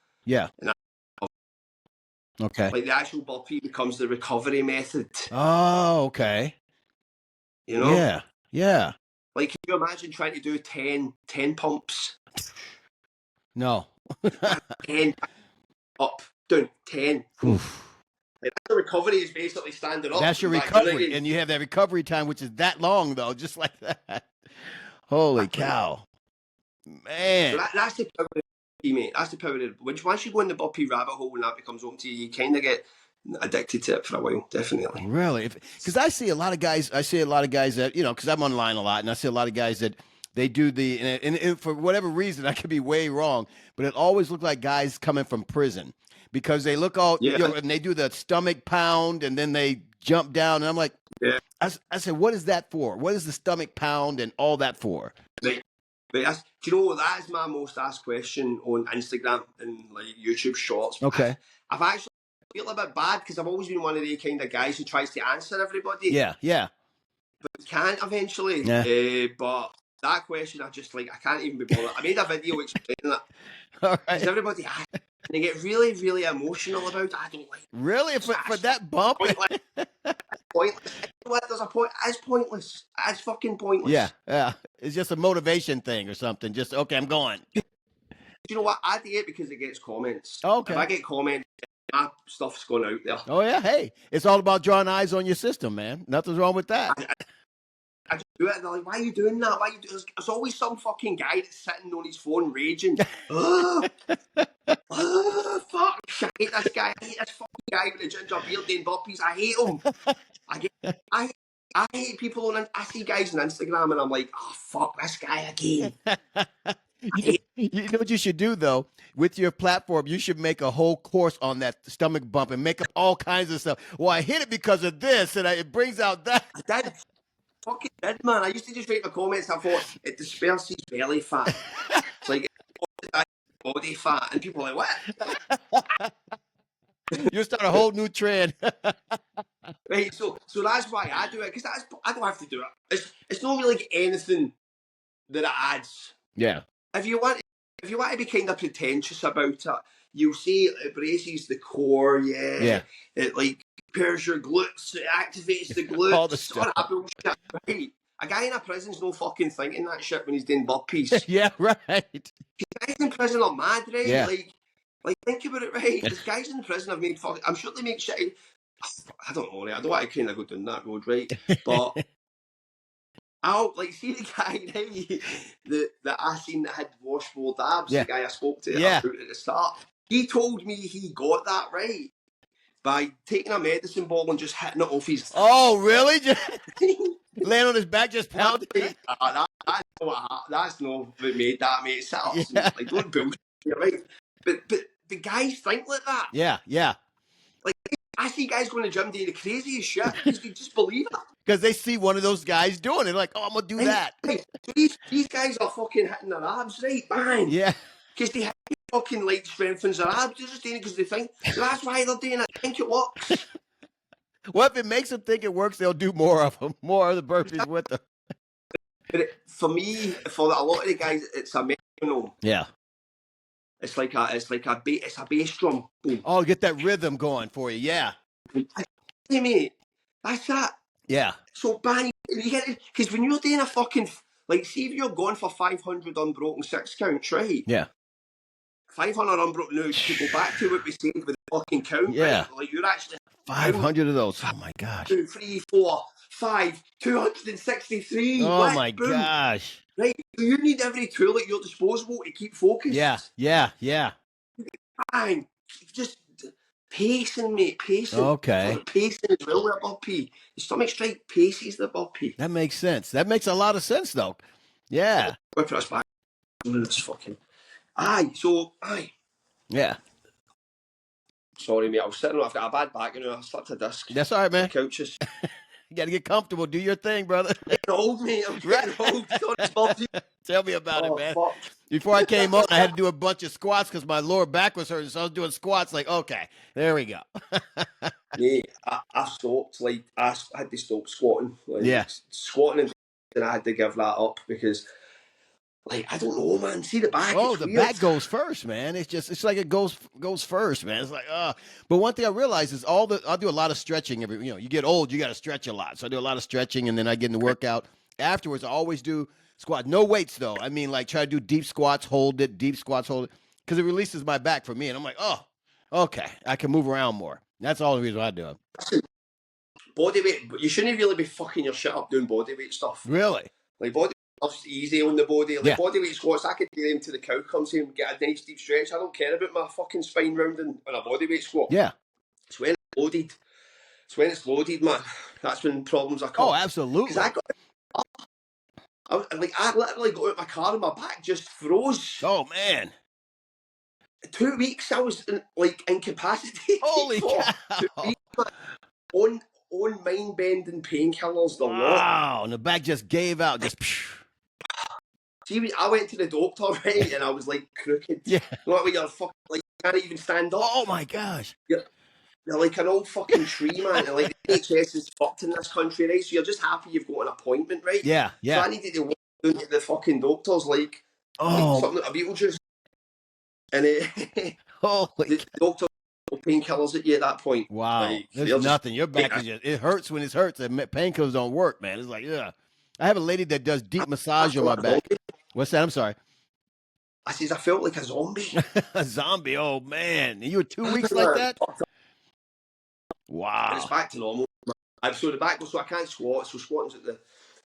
Okay. Like the actual burpee becomes the recovery method. Oh, okay. You know? Yeah. Like, can you imagine trying to do 10 pumps? No. 10 up, down, 10. Oof. Like, the recovery is basically standing up. That's your recovery, and you have that recovery time, which is that long, though, just like that. Holy cow. Man. So that's the power of the burpee, mate. That's the power of it. Once you go in the burpee rabbit hole and that becomes open to you, you kind of get addicted to it for a while, definitely. Really? Because I see a lot of guys that, because I'm online a lot, and I see a lot of guys that they do and for whatever reason, I could be way wrong, but it always looked like guys coming from prison because they look all, and they do the stomach pound and then they jump down. And I'm like, I said, what is that for? What is the stomach pound and all that for? Right. But do you know, that is my most asked question on Instagram and like YouTube shorts. Okay. I've actually feel a bit bad because I've always been one of the kind of guys who tries to answer everybody. Yeah. But can't eventually. Yeah. But that question, I can't even be bothered. I made a video explaining it. All right. Because everybody, and they get really, really emotional about it. I don't like it. Really? For that bump? Pointless. There's a point. It's pointless. It's fucking pointless. Yeah. It's just a motivation thing or something. Just, okay, I'm going. You know what? I do it because it gets comments. Okay. If I get comments, my stuff's gone out there. Oh, yeah. Hey, it's all about drawing eyes on your system, man. Nothing's wrong with that. I just do it, and they're like, why are you doing that? Why are you doing this? There's always some fucking guy that's sitting on his phone raging. Fuck. I hate this guy. I hate this fucking guy with the ginger beard doing burpees. I hate him. I hate people I see guys on Instagram and I'm like, oh, fuck this guy again. You know what you should do though with your platform? You should make a whole course on that stomach bump and make up all kinds of stuff. Well, I hit it because of this, and it brings out that. I did. Fucking did, man. I used to just write my comments. I thought it disperses belly fat. It's like body fat, and people are like, what? You'll start a whole new trend. Right, so that's why I do it, because I don't have to do it. It's not really like anything that it adds. Yeah. If you want to be kind of pretentious about it, you'll say it braces the core, Yeah. it like pairs your glutes, it activates the glutes, All the stuff. all that bullshit. Right. A guy in a prison's no fucking thinking that shit when he's doing burpees. Yeah, right. Guys in prison are mad, right? Yeah. Like think about it, right? There's guys in prison have made fucking. I'm sure they make shit. I don't know, right? I don't want to kind of go down that road, right? But I'll like see the guy, right? That I seen that had washboard abs. Yeah. The guy I spoke to Yeah. at the start. He told me he got that right by taking a medicine ball and just hitting it off his. Oh, really? Laying on his back, just pounding. That's no what made that, mate. Sit up, Yeah. like don't bullshit, right? But the guys think like that. Yeah, yeah. Like I see guys going to the gym doing the craziest shit because they just believe it. Because they see one of those guys doing it, like, oh, I'm gonna do that. Right. These guys are fucking hitting their abs, right? Bang. Yeah. Because they fucking like strengthens their abs. They're just doing it because they think that's why they're doing it. I think it works. Well, if it makes them think it works, they'll do more of them, more of the burpees with them. But for me, for a lot of the guys, it's a metronome. Yeah. It's like a bass drum. Boom. Oh, get that rhythm going for you. Yeah. Hey, mate, that's that. Yeah. So bang, you get it because when you're doing a fucking like, see if you're going for 500 unbroken 6 counts, right? Yeah. 500 unbroken. Now to go back to what we said with the fucking count, Yeah. right? Like you're actually 500 of those. Oh my gosh. 2, 3, 4, 5, 263. Oh what? my Boom. gosh. Right, so you need every tool at your disposal to keep focused. Yeah. Yeah. Yeah. Bang, just pacing, mate, pacing. Okay. Pacing as well with a burpee. The stomach strike paces the burpee. That makes sense. That makes a lot of sense, though. Yeah. Whip us back. This fucking. Aye. Yeah. Sorry, mate. I was sitting. I've got a bad back. I slipped a disc. That's all right, man. Couches. You got to get comfortable. Do your thing, brother. I'm getting old, mate. I'm getting old. Tell me about it, man. Fuck. Before I came on, I had to do a bunch of squats because my lower back was hurting. So I was doing squats. Like, okay, there we go. Mate, I stopped. Like, I had to stop squatting. Like, yeah. Squatting, and I had to give that up because, like, I don't know, man. See the back. Oh, the back goes first, man. It's like it goes first, man. It's like, But one thing I realize is I do a lot of stretching. You get old, you got to stretch a lot. So I do a lot of stretching, and then I get in the workout. Afterwards, I always do squat. No weights, though. I mean, like, try to do deep squats, hold it, because it releases my back for me. And I'm like, oh, okay, I can move around more. That's all the reason I do it. Body weight, but you shouldn't really be fucking your shit up doing body weight stuff. Really? Like, body stuff's easy on the body. Like, body weight squats, I could do them till the cow comes in and get a nice deep stretch. I don't care about my fucking spine rounding on a body weight squat. Yeah. It's when it's loaded. Man. That's when problems are come. Oh, absolutely. Because I literally got out of my car and my back just froze. Oh, man. 2 weeks I was incapacitated. Holy cow. 2 weeks, man. On mind-bending painkillers. Wow. And the back just gave out. Just. See, I went to the doctor, right, and I was like crooked. Yeah. Like when you're fucking, like, you can't even stand up. Oh my gosh. You're like an old fucking tree, man. And like the NHS is fucked in this country, right? So you're just happy you've got an appointment, right? Yeah, yeah. So I needed to walk down to the fucking doctors, like something like a Beetlejuice. And the doctor painkillers at you at that point. Wow. Like, there's nothing. Your back is just, it hurts when it hurts. And painkillers don't work, man. It's like, yeah. I have a lady that does deep massage on my back. What's that? I'm sorry. I says, I felt like a zombie. A zombie? Oh, man. You were 2 weeks like that? Wow. And it's back to normal. So the back goes, so I can't squat. So squatting's at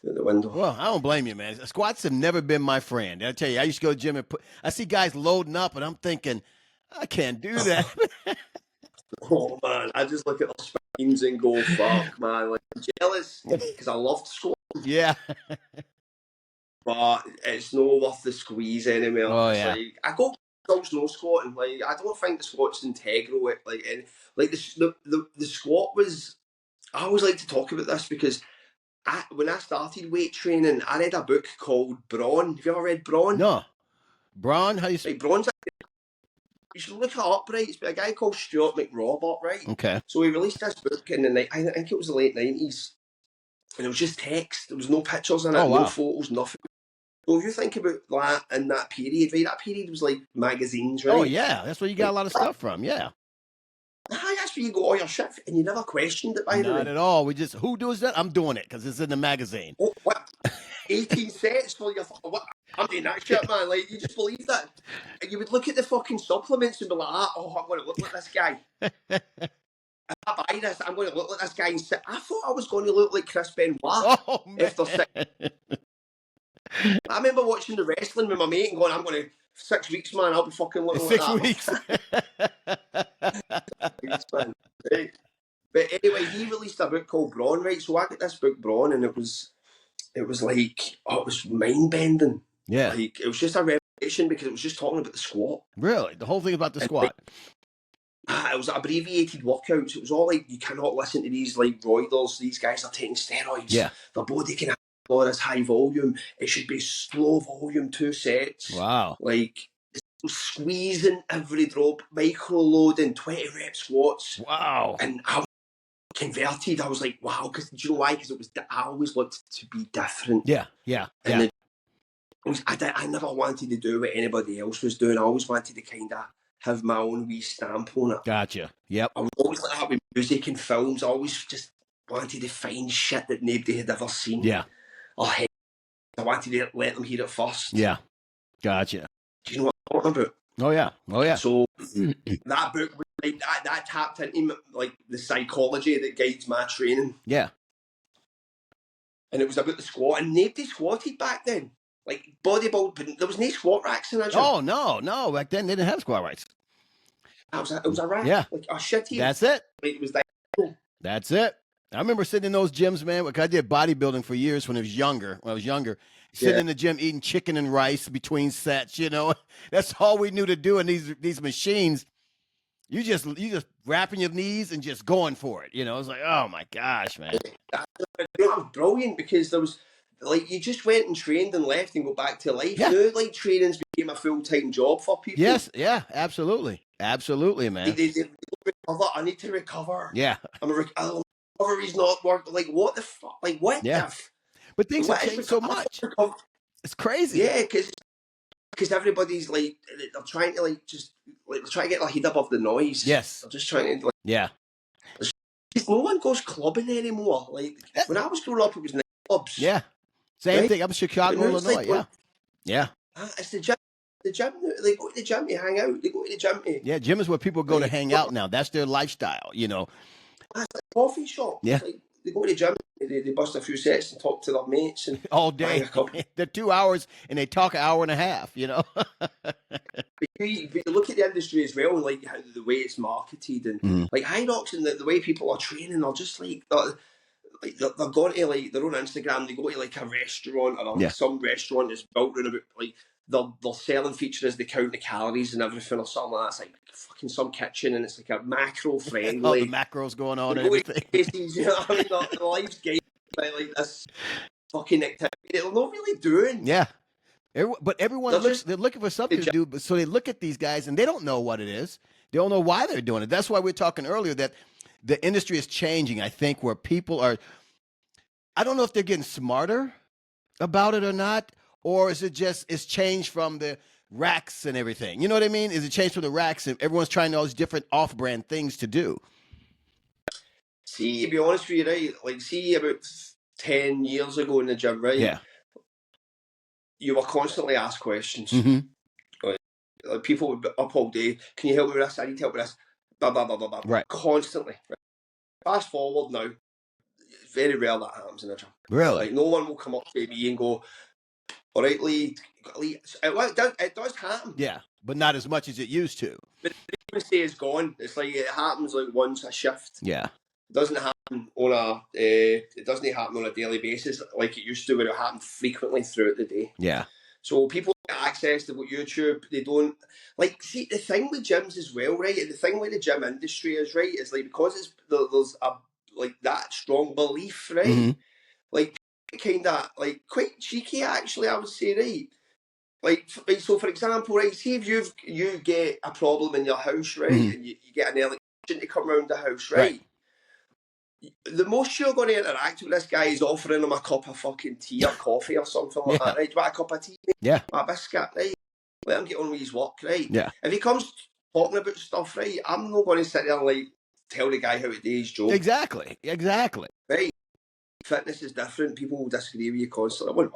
the window. Well, I don't blame you, man. Squats have never been my friend. I tell you, I used to go to the gym and I see guys loading up, and I'm thinking, I can't do that. Oh, man. I just look at the spines and go, fuck, man. Like, I'm jealous because I love to squat. Yeah. but it's not worth the squeeze anymore. Oh, It's yeah. like I go girls no squatting. Like I don't think the squat's integral. Like and like the squat was. I always like to talk about this because when I started weight training, I read a book called Brawn. Have you ever read Brawn? No. Braun, how do you Right, Brawn's. You should look it up, right? It's by a guy called Stuart McRobert, right? Okay. So he released this book in the night. I think it was the late 90s, and it was just text. There was no pictures in it, Oh, no wow. photos, nothing. So if you think about that in that period, right? That period was like magazines, right? Oh, yeah. That's where you got a lot of stuff from. Yeah. That's where you got all your shit, and you never questioned it, by the way. Not at all. We just, who does that? I'm doing it because it's in the magazine. Oh, what? 18 sets for your. What? I'm doing that shit, man. Like, you just believe that. And you would look at the fucking supplements and be like, oh, I'm going to look like this guy. If I buy this, I'm going to look like this guy. And sit. I thought I was going to look like Chris Benoit. Oh, man. I remember watching the wrestling with my mate and going, I'm going to, 6 weeks, man, I'll be fucking looking like 6 weeks. Man. Right? But anyway, he released a book called Brawn, right? So I got this book, Brawn, and it was like, it was mind-bending. Yeah. Like, it was just a revelation because it was just talking about the squat. Really? The whole thing about the squat? It was abbreviated workouts. It was all like, you cannot listen to these like roiders. These guys are taking steroids. Yeah. Their body can have all this high volume. It should be slow volume, 2 sets. Wow. Like, squeezing every drop, micro loading, 20 rep squats. Wow. And I was converted. I was like, wow, because do you know why? Because I always looked to be different. Yeah. And I never wanted to do what anybody else was doing. I always wanted to kind of have my own wee stamp on it. Gotcha. Yep. I was always like that with music and films. I always just wanted to find shit that nobody had ever seen. Yeah. Or I wanted to let them hear it first. Yeah. Gotcha. Do you know what I'm talking about? Oh, yeah. Oh, yeah. So that book, like, that tapped into like the psychology that guides my training. Yeah. And it was about the squat, and nobody squatted back then. Like bodybuilding, but there was no squat racks in that gym. Oh, no. Back then, they didn't have squat racks. It was a rack. Yeah. Like a shitty. That's it. Like, it was like. That's it. I remember sitting in those gyms, man, because I did bodybuilding for years when I was younger. Sitting in the gym eating chicken and rice between sets, you know. That's all we knew to do in these machines. You just wrapping your knees and just going for it, you know. It's like, oh my gosh, man. That was brilliant because there was like you just went and trained and left and go back to life. Yeah. Now, like training's became a full-time job for people. Yes, yeah, absolutely, man. They recover. I need to recover. Yeah, recovery's not working. Like what the fuck? Like what? Yeah. But things have changed so much. It's crazy. Yeah, because everybody's like they're trying to like just like they're trying to get their head above the noise. Yes. They're just trying to like. Yeah. No one goes clubbing anymore. Like when I was growing up, it was nightclubs. Yeah. Same thing. I'm in Chicago, Illinois. Like, yeah. It's the gym. The gym. They go to the gym to hang out. They go to the gym to. Yeah, gym is where people go to hang out now. That's their lifestyle, you know. It's like a coffee shop. Yeah. Like, they go to the gym. They bust a few sets and talk to their mates and all day. They're 2 hours and they talk an hour and a half, you know. But you look at the industry as well, like how the way it's marketed and like High Rocks and the way people are training are just like they're going to like their own Instagram. They go to like a restaurant or some restaurant that's built around about like their selling feature is they count the calories and everything or something like that. It's like fucking some kitchen and it's like a macro friendly. All the macros going on and everything. You know what I mean? Their life's guided by like this fucking activity they're not really doing. Yeah. But everyone they're looking for something to do. So they look at these guys and they don't know what it is. They don't know why they're doing it. That's why we were talking earlier that the industry is changing, I think, where people are, I don't know if they're getting smarter about it or not, or is it just, it's changed from the racks and everything? You know what I mean? Is it changed from the racks and everyone's trying all these different off-brand things to do? See, to be honest with you, right, like see about 10 years ago in the gym, right? Yeah. You were constantly asked questions. Like people would be up all day. Can you help me with this? I need help with this. Blah, blah, blah, blah, blah. Right. Constantly. Right? Fast forward now, it's very rare that happens in the gym. Really? Like no one will come up to me and go, all right, Lee. It does happen. Yeah, but not as much as it used to. But the frequency is gone. It's like it happens like once a shift. Yeah. It doesn't happen on a it doesn't happen on a daily basis like it used to, where it happened frequently throughout the day. Yeah. So people get access to YouTube. They don't like see the thing with gyms as well, right? And the thing with the gym industry is right is like because there's a like that strong belief, right? Mm-hmm. Like kind of like quite cheeky actually, I would say, right? Like so, for example, right? See if you get a problem in your house, right, Mm-hmm. and you get an electrician to come around the house, right? The most you're going to interact with this guy is offering him a cup of fucking tea or coffee or something like that, right? Do you want a cup of tea? Yeah. A biscuit, right? Let him get on with his work, right? Yeah. If he comes talking about stuff, right, I'm not going to sit there and like tell the guy how to do his job. Exactly. Right? Fitness is different. People will disagree with you constantly.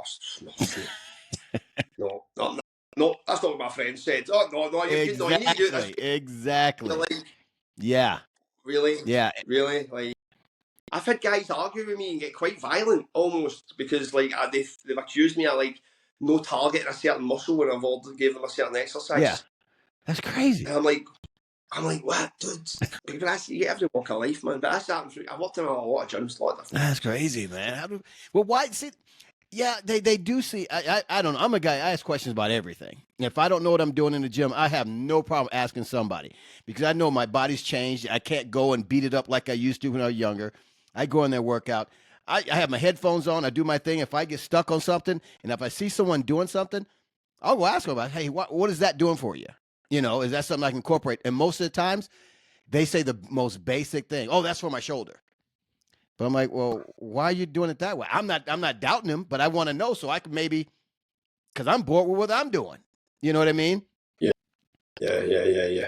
No, that's not what my friend said. Oh, no, you need to do this. Exactly. You're like, yeah. really? Yeah. Really? Like, I've had guys argue with me and get quite violent almost because like they've accused me of like no targeting a certain muscle when I've already gave them a certain exercise. Yeah. That's crazy. And I'm like, what, dude? Because you get every walk of life, man. But that's happened. I've worked in a lot of gyms, a lot of different. That's crazy, man. Why? See, yeah, they do see. I don't know. I'm a guy. I ask questions about everything. If I don't know what I'm doing in the gym, I have no problem asking somebody because I know my body's changed. I can't go and beat it up like I used to when I was younger. I go in there, workout. I have my headphones on. I do my thing. If I get stuck on something, and if I see someone doing something, I'll go ask them about, hey, what is that doing for you? You know, is that something I can incorporate? And most of the times, they say the most basic thing. Oh, that's for my shoulder. But I'm like, well, why are you doing it that way? I'm not doubting him, but I want to know so I can maybe, because I'm bored with what I'm doing. You know what I mean? Yeah.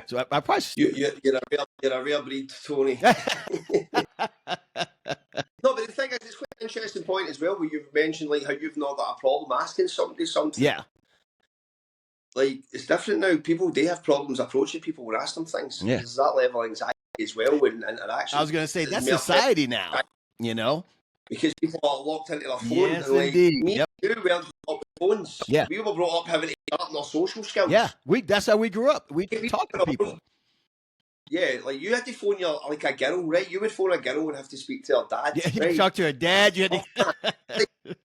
So I probably you're a real breed, Tony. No, but the thing is, it's quite an interesting point as well, where you've mentioned like how you've not got a problem asking somebody something. Yeah. Like it's different now. People they have problems approaching people when ask them things. Yeah. There's that level of anxiety as well with interaction. I was gonna say that's society now. You know, because people are locked into their phone. Yes, and like indeed. me, you weren't brought up with phones. Yeah. We were brought up having to sharpen our social skills. Yeah, that's how we grew up. We talk to people. Yeah, like you had to phone your like a girl, right? You would phone a girl and have to speak to her dad. Yeah, you right? talk to her dad. You had to...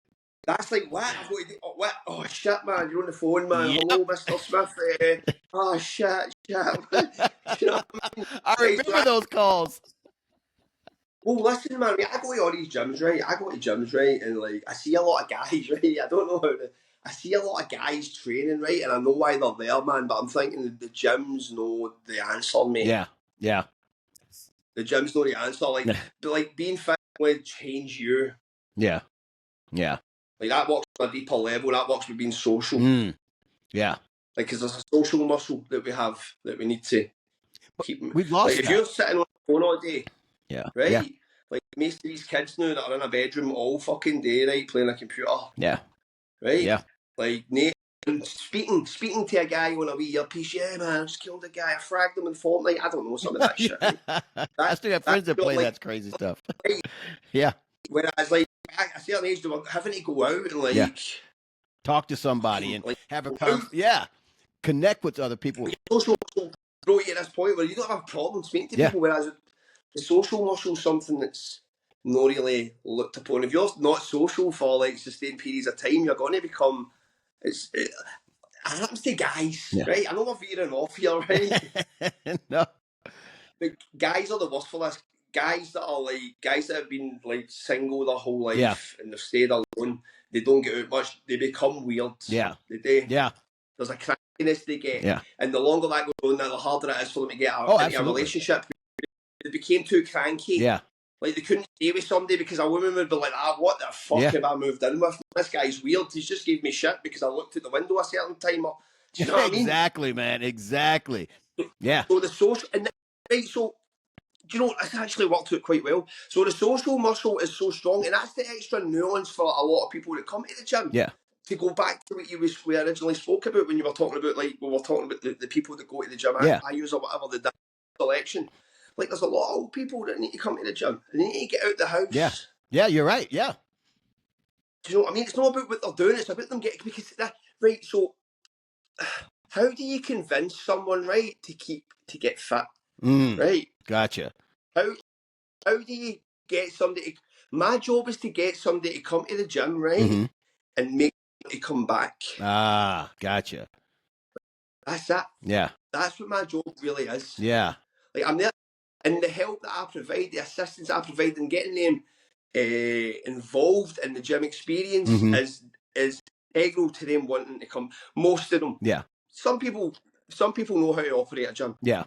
That's like what? I've got to do, what? Oh shit, man! You're on the phone, man. Yep. Hello, Mr. Smith. Oh shit. You know what I mean? I remember those calls. Well, listen, man. I go to all these gyms, right? And like I see a lot of guys, right? I don't know how to. I see a lot of guys training, right? And I know why they're there, man. But I'm thinking the gyms know the answer, mate. Yeah. The gyms know the answer. Like being fit would change you. Yeah. Like that works on a deeper level. That works with being social. Yeah. Like, because there's a social muscle that we have that we need to keep. We've lost like, if you're sitting on the phone all day, right? Yeah. Like most of these kids now that are in a bedroom all fucking day, right, playing a computer. Yeah. Right. Yeah. Like Nate, speaking to a guy on a wee earpiece. Yeah, man, I just killed a guy. I fragged him in Fortnite. I don't know some of that shit. Right? I still have friends that play that crazy stuff. Right? Yeah. Whereas, like, at a certain age, they were having to go out and like talk to somebody and like, have connect with other people. Social muscle brought you to this point where you don't have a problem speaking to people, whereas the social muscle is something that's not really looked upon. If you're not social for like sustained periods of time, you're going to become. It happens to guys, right? I know we're veering off here, right? No, but guys are the worst for this. Guys that have been like single their whole life and they've stayed alone. They don't get out much. They become weird. Yeah. There's a crankiness they get. Yeah. And the longer that goes on, the harder it is for them to get into a relationship. They became too cranky. Yeah. Like they couldn't stay with somebody because a woman would be like, what the fuck have I moved in with? This guy's weird. He's just gave me shit because I looked at the window a certain time. Or, do you know what I mean? Exactly, man. Exactly. Yeah. So the social, and right, so do you know, it's actually worked out quite well. So the social muscle is so strong, and that's the extra nuance for a lot of people that come to the gym. Yeah. To go back to what we originally spoke about when you were talking about, like, we were talking about the people that go to the gym, I use or whatever, the selection. Like, there's a lot of old people that need to come to the gym. They need to get out the house. Yeah, you're right. Yeah. Do you know what I mean? It's not about what they're doing, it's about them getting, because that, right, so how do you convince someone, right, to get fit? Mm. Right? Gotcha. How do you get somebody. My job is to get somebody to come to the gym, right, Mm-hmm. and make them to come back. Ah, gotcha. That's it. Yeah. That's what my job really is. Yeah. Like I'm there, and the help that I provide, the assistance I provide, and getting them involved in the gym experience Mm-hmm. is integral to them wanting to come. Most of them. Yeah. Some people know how to operate a gym. Yeah.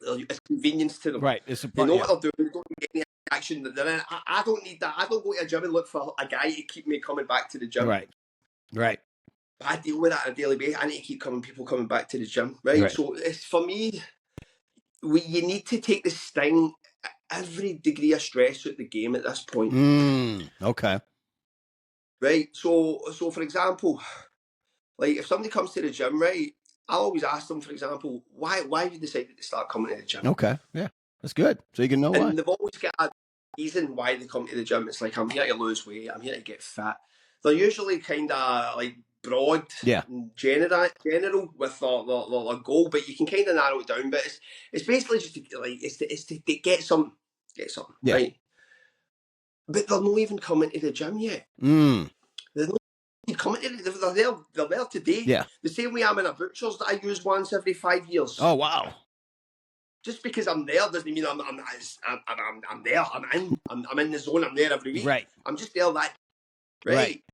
It's convenience to them. Right. It's a They know yeah. what they're doing. They don't get any action that they're in. I don't need that. I don't go to a gym and look for a guy to keep me coming back to the gym. Right. Right. I deal with that on a daily basis. I need to keep people coming back to the gym. Right. So it's for me. You need to take the sting, every degree of stress out the game at this point. Okay. Right. So for example, like if somebody comes to the gym, right, I always ask them, for example, why have you decided to start coming to the gym? Okay. Yeah. That's good. So you can know why. And they've always got a reason why they come to the gym. It's like, I'm here to lose weight. I'm here to get fit. They're usually kind of like broad, general with their goal, but you can kind of narrow it down. But it's basically just to get something, right? But they're not even coming to the gym yet. They're not coming to they're there today. Yeah. The same way I'm in a butcher's that I use once every 5 years. Oh wow. Just because I'm there doesn't mean I'm there. I'm in the zone. I'm there every week. Right. I'm just there that.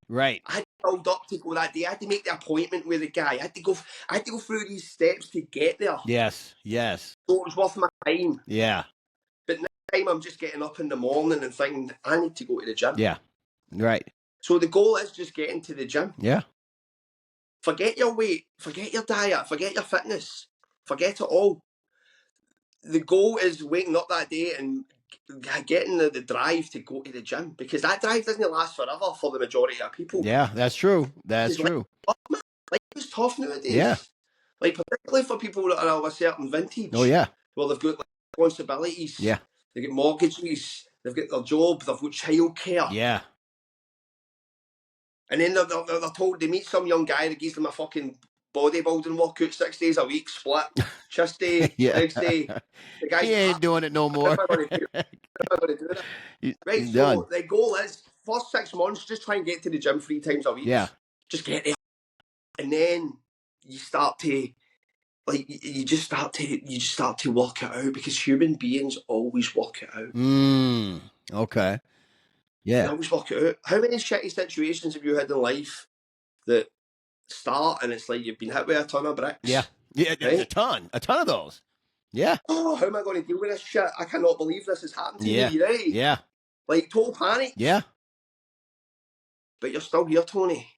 Right. I had to build up to go that day. I had to make the appointment with the guy. I had to go through these steps to get there. Yes. So it was worth my time. Yeah. But now I'm just getting up in the morning and thinking, I need to go to the gym. Yeah. Right. So the goal is just getting to the gym. Yeah. Forget your weight. Forget your diet. Forget your fitness. Forget it all. The goal is waking up that day and getting the drive to go to the gym, because that drive doesn't last forever for the majority of people. Yeah, that's true. That's true. Like it's tough nowadays. Yeah. Like particularly for people that are of a certain vintage. Oh yeah. Well, they've got responsibilities. Yeah. They've got mortgages. They've got their job. They've got childcare. Yeah. And then they're told they meet some young guy that gives them a fucking bodybuilding workout 6 days a week, split, chest day, legs day. The guy's he ain't doing it no more. Right, so done. The goal is first 6 months, just try and get to the gym 3 times a week. Yeah. Just get there. And then you start to you just start to work it out, because human beings always work it out. Okay. Yeah. They always work it out. How many shitty situations have you had in life that start and it's like you've been hit with a ton of bricks? Yeah. Yeah, there's a ton of those. Yeah. Oh, how am I going to deal with this shit? I cannot believe this has happened to me, right? Yeah. Like total panic. Yeah. But you're still here, Tony.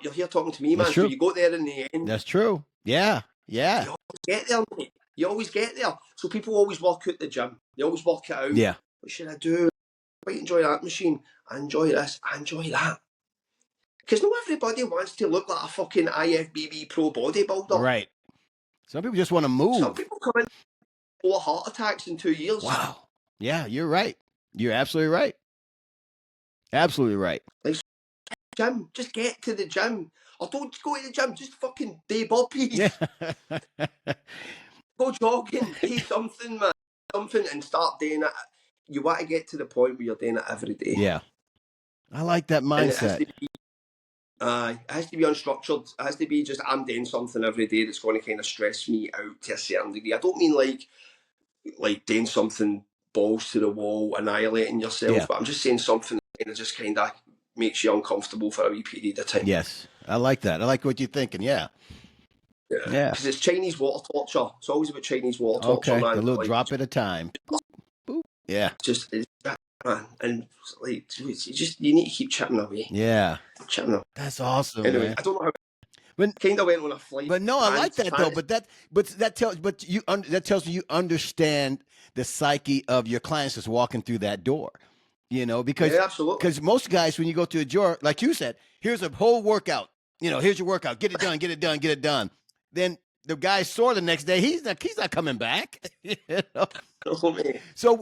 You're here talking to me, man. True. So you go there in the end. That's true. Yeah. Yeah. You always get there, mate. You always get there. So people always work out the gym. They always work it out. Yeah. What should I do? I might enjoy that machine. I enjoy this. I enjoy that. Because not everybody wants to look like a fucking IFBB pro bodybuilder. Right. Some people just want to move. Some people come in 4 heart attacks in 2 years. Wow. Yeah, you're right. You're absolutely right. Absolutely right. Like, gym. Just get to the gym. Or don't go to the gym. Just fucking do burpees. Yeah. Go jogging. Do something, man. Something, and start doing it. You want to get to the point where you're doing it every day. Yeah. I like that mindset. It has to be unstructured. It has to be just, I'm doing something every day that's going to kind of stress me out to a certain degree. I don't mean like doing something balls to the wall, annihilating yourself, but I'm just saying something that just kind of makes you uncomfortable for a wee period of time. Yes, I like that. I like what you're thinking. Yeah. Because it's Chinese water torture. It's always about Chinese water torture, man. A little drop at a time. Boop, boop. Yeah. Just, man, and like you need to keep chipping away. Yeah. Chipping away. That's awesome. Anyway, man. I don't know how. Kind of went on a flight. But no, I like that though. That tells me you understand the psyche of your clients that's walking through that door. You know, because most guys, when you go to a door, like you said, here's a whole workout. You know, here's your workout. Get it done. Get it done. Get it done. Then the guy's sore the next day. He's not coming back. You know? So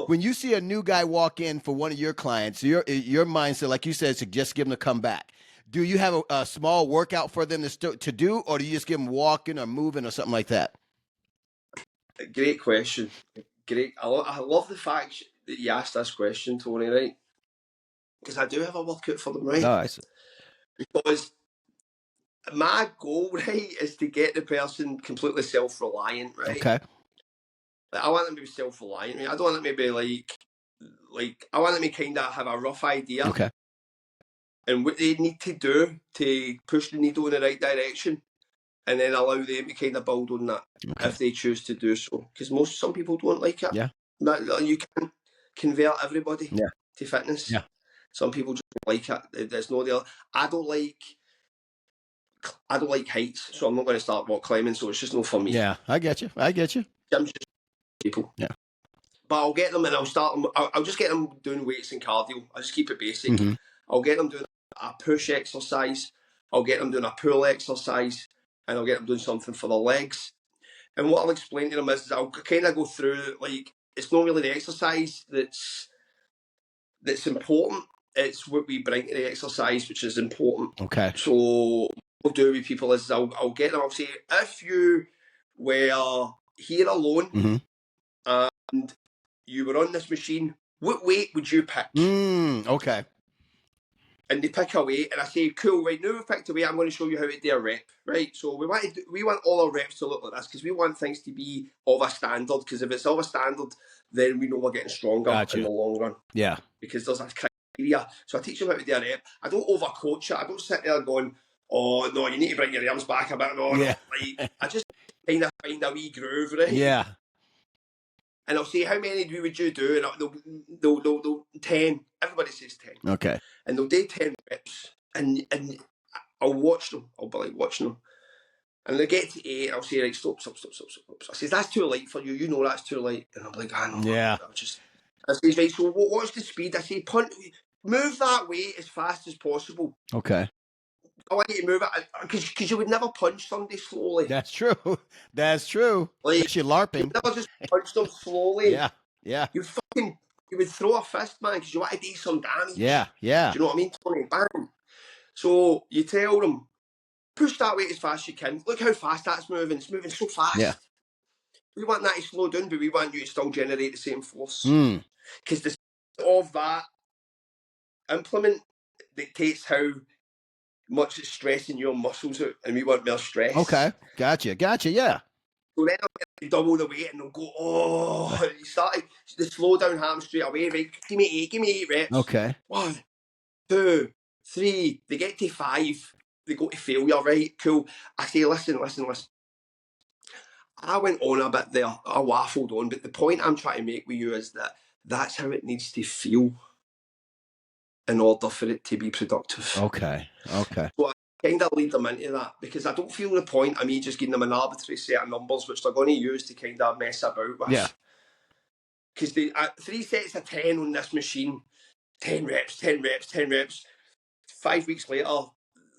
when you see a new guy walk in for one of your clients, your mindset, like you said, is to just give them to come back. Do you have a small workout for them to do, or do you just give them walking or moving or something like that? Great question. great. I love the fact that you asked this question, Tony, right? Because I do have a workout for them, right? Nice. Because my goal, right, is to get the person completely self-reliant, right? Okay. Like, I want them to be self-reliant. Right? I don't want them to be like I want them to kind of have a rough idea Okay. and what they need to do to push the needle in the right direction, and then allow them to kind of build on that Okay. if they choose to do so. Because some people don't like it. Yeah. You can't convert everybody Yeah. to fitness. Yeah. Some people just don't like it. There's no deal. I don't like heights, so I'm not going to start rock climbing. So it's just not for me. Yeah. I get you. Gym's just people. Yeah. But I'll get them and I'll start them. I'll just get them doing weights and cardio. I'll just keep it basic. Mm-hmm. I'll get them doing a push exercise. I'll get them doing a pull exercise, and I'll get them doing something for the legs. And what I'll explain to them is I'll kind of go through, like, it's not really the exercise that's important. It's what we bring to the exercise which is important. Okay. So what I'll do with people is I'll get them. I'll say, if you were here alone and you were on this machine, what weight would you pick? Okay. And they pick a weight, and I say, cool, right, now we've picked a weight, I'm going to show you how to do a rep, right? So we want all our reps to look like this, because we want things to be of a standard, because if it's of a standard, then we know we're getting stronger in the long run. Yeah. Because there's a criteria. So I teach them how to do a rep. I don't overcoach it. I don't sit there going, oh, no, you need to bring your arms back a bit. No, Yeah. Like, I just kind of find a wee groove, right? Yeah. And I'll say, how many would you do? And they'll 10. Everybody says 10. Okay. And they'll do 10 reps. And I'll watch them. I'll be like watching them. And they get to 8, I'll say, right, stop. I say, that's too light for you. You know that's too light. And I'm like, I know. Yeah. I say, right, so what's the speed? I say, move that weight as fast as possible. Okay. I want you to move it, because you would never punch somebody slowly. That's true. Like, especially LARPing. You'd never just punch them slowly. Yeah. You would throw a fist, man, because you want to do some damage. Yeah. Do you know what I mean, Tony? Bang. So you tell them, push that weight as fast as you can. Look how fast that's moving. It's moving so fast. Yeah. We want that to slow down, but we want you to still generate the same force. Because the of that implement dictates how much it's stressing your muscles out, and we want more stress. Okay. Gotcha. Yeah. So then I'll double the weight, and they'll go, oh, you started the slow down ham straight away, right? Give me 8 reps. Okay. 1, 2, 3. They get to 5. They go to failure, right? Cool. I say, listen. I went on a bit there. I waffled on, but the point I'm trying to make with you is that that's how it needs to feel in order for it to be productive. Okay. So I kind of lead them into that, because I don't feel the point of me just giving them an arbitrary set of numbers which they're going to use to kind of mess about with. Yeah. Because 3 sets of 10 on this machine, 10 reps. 5 weeks later,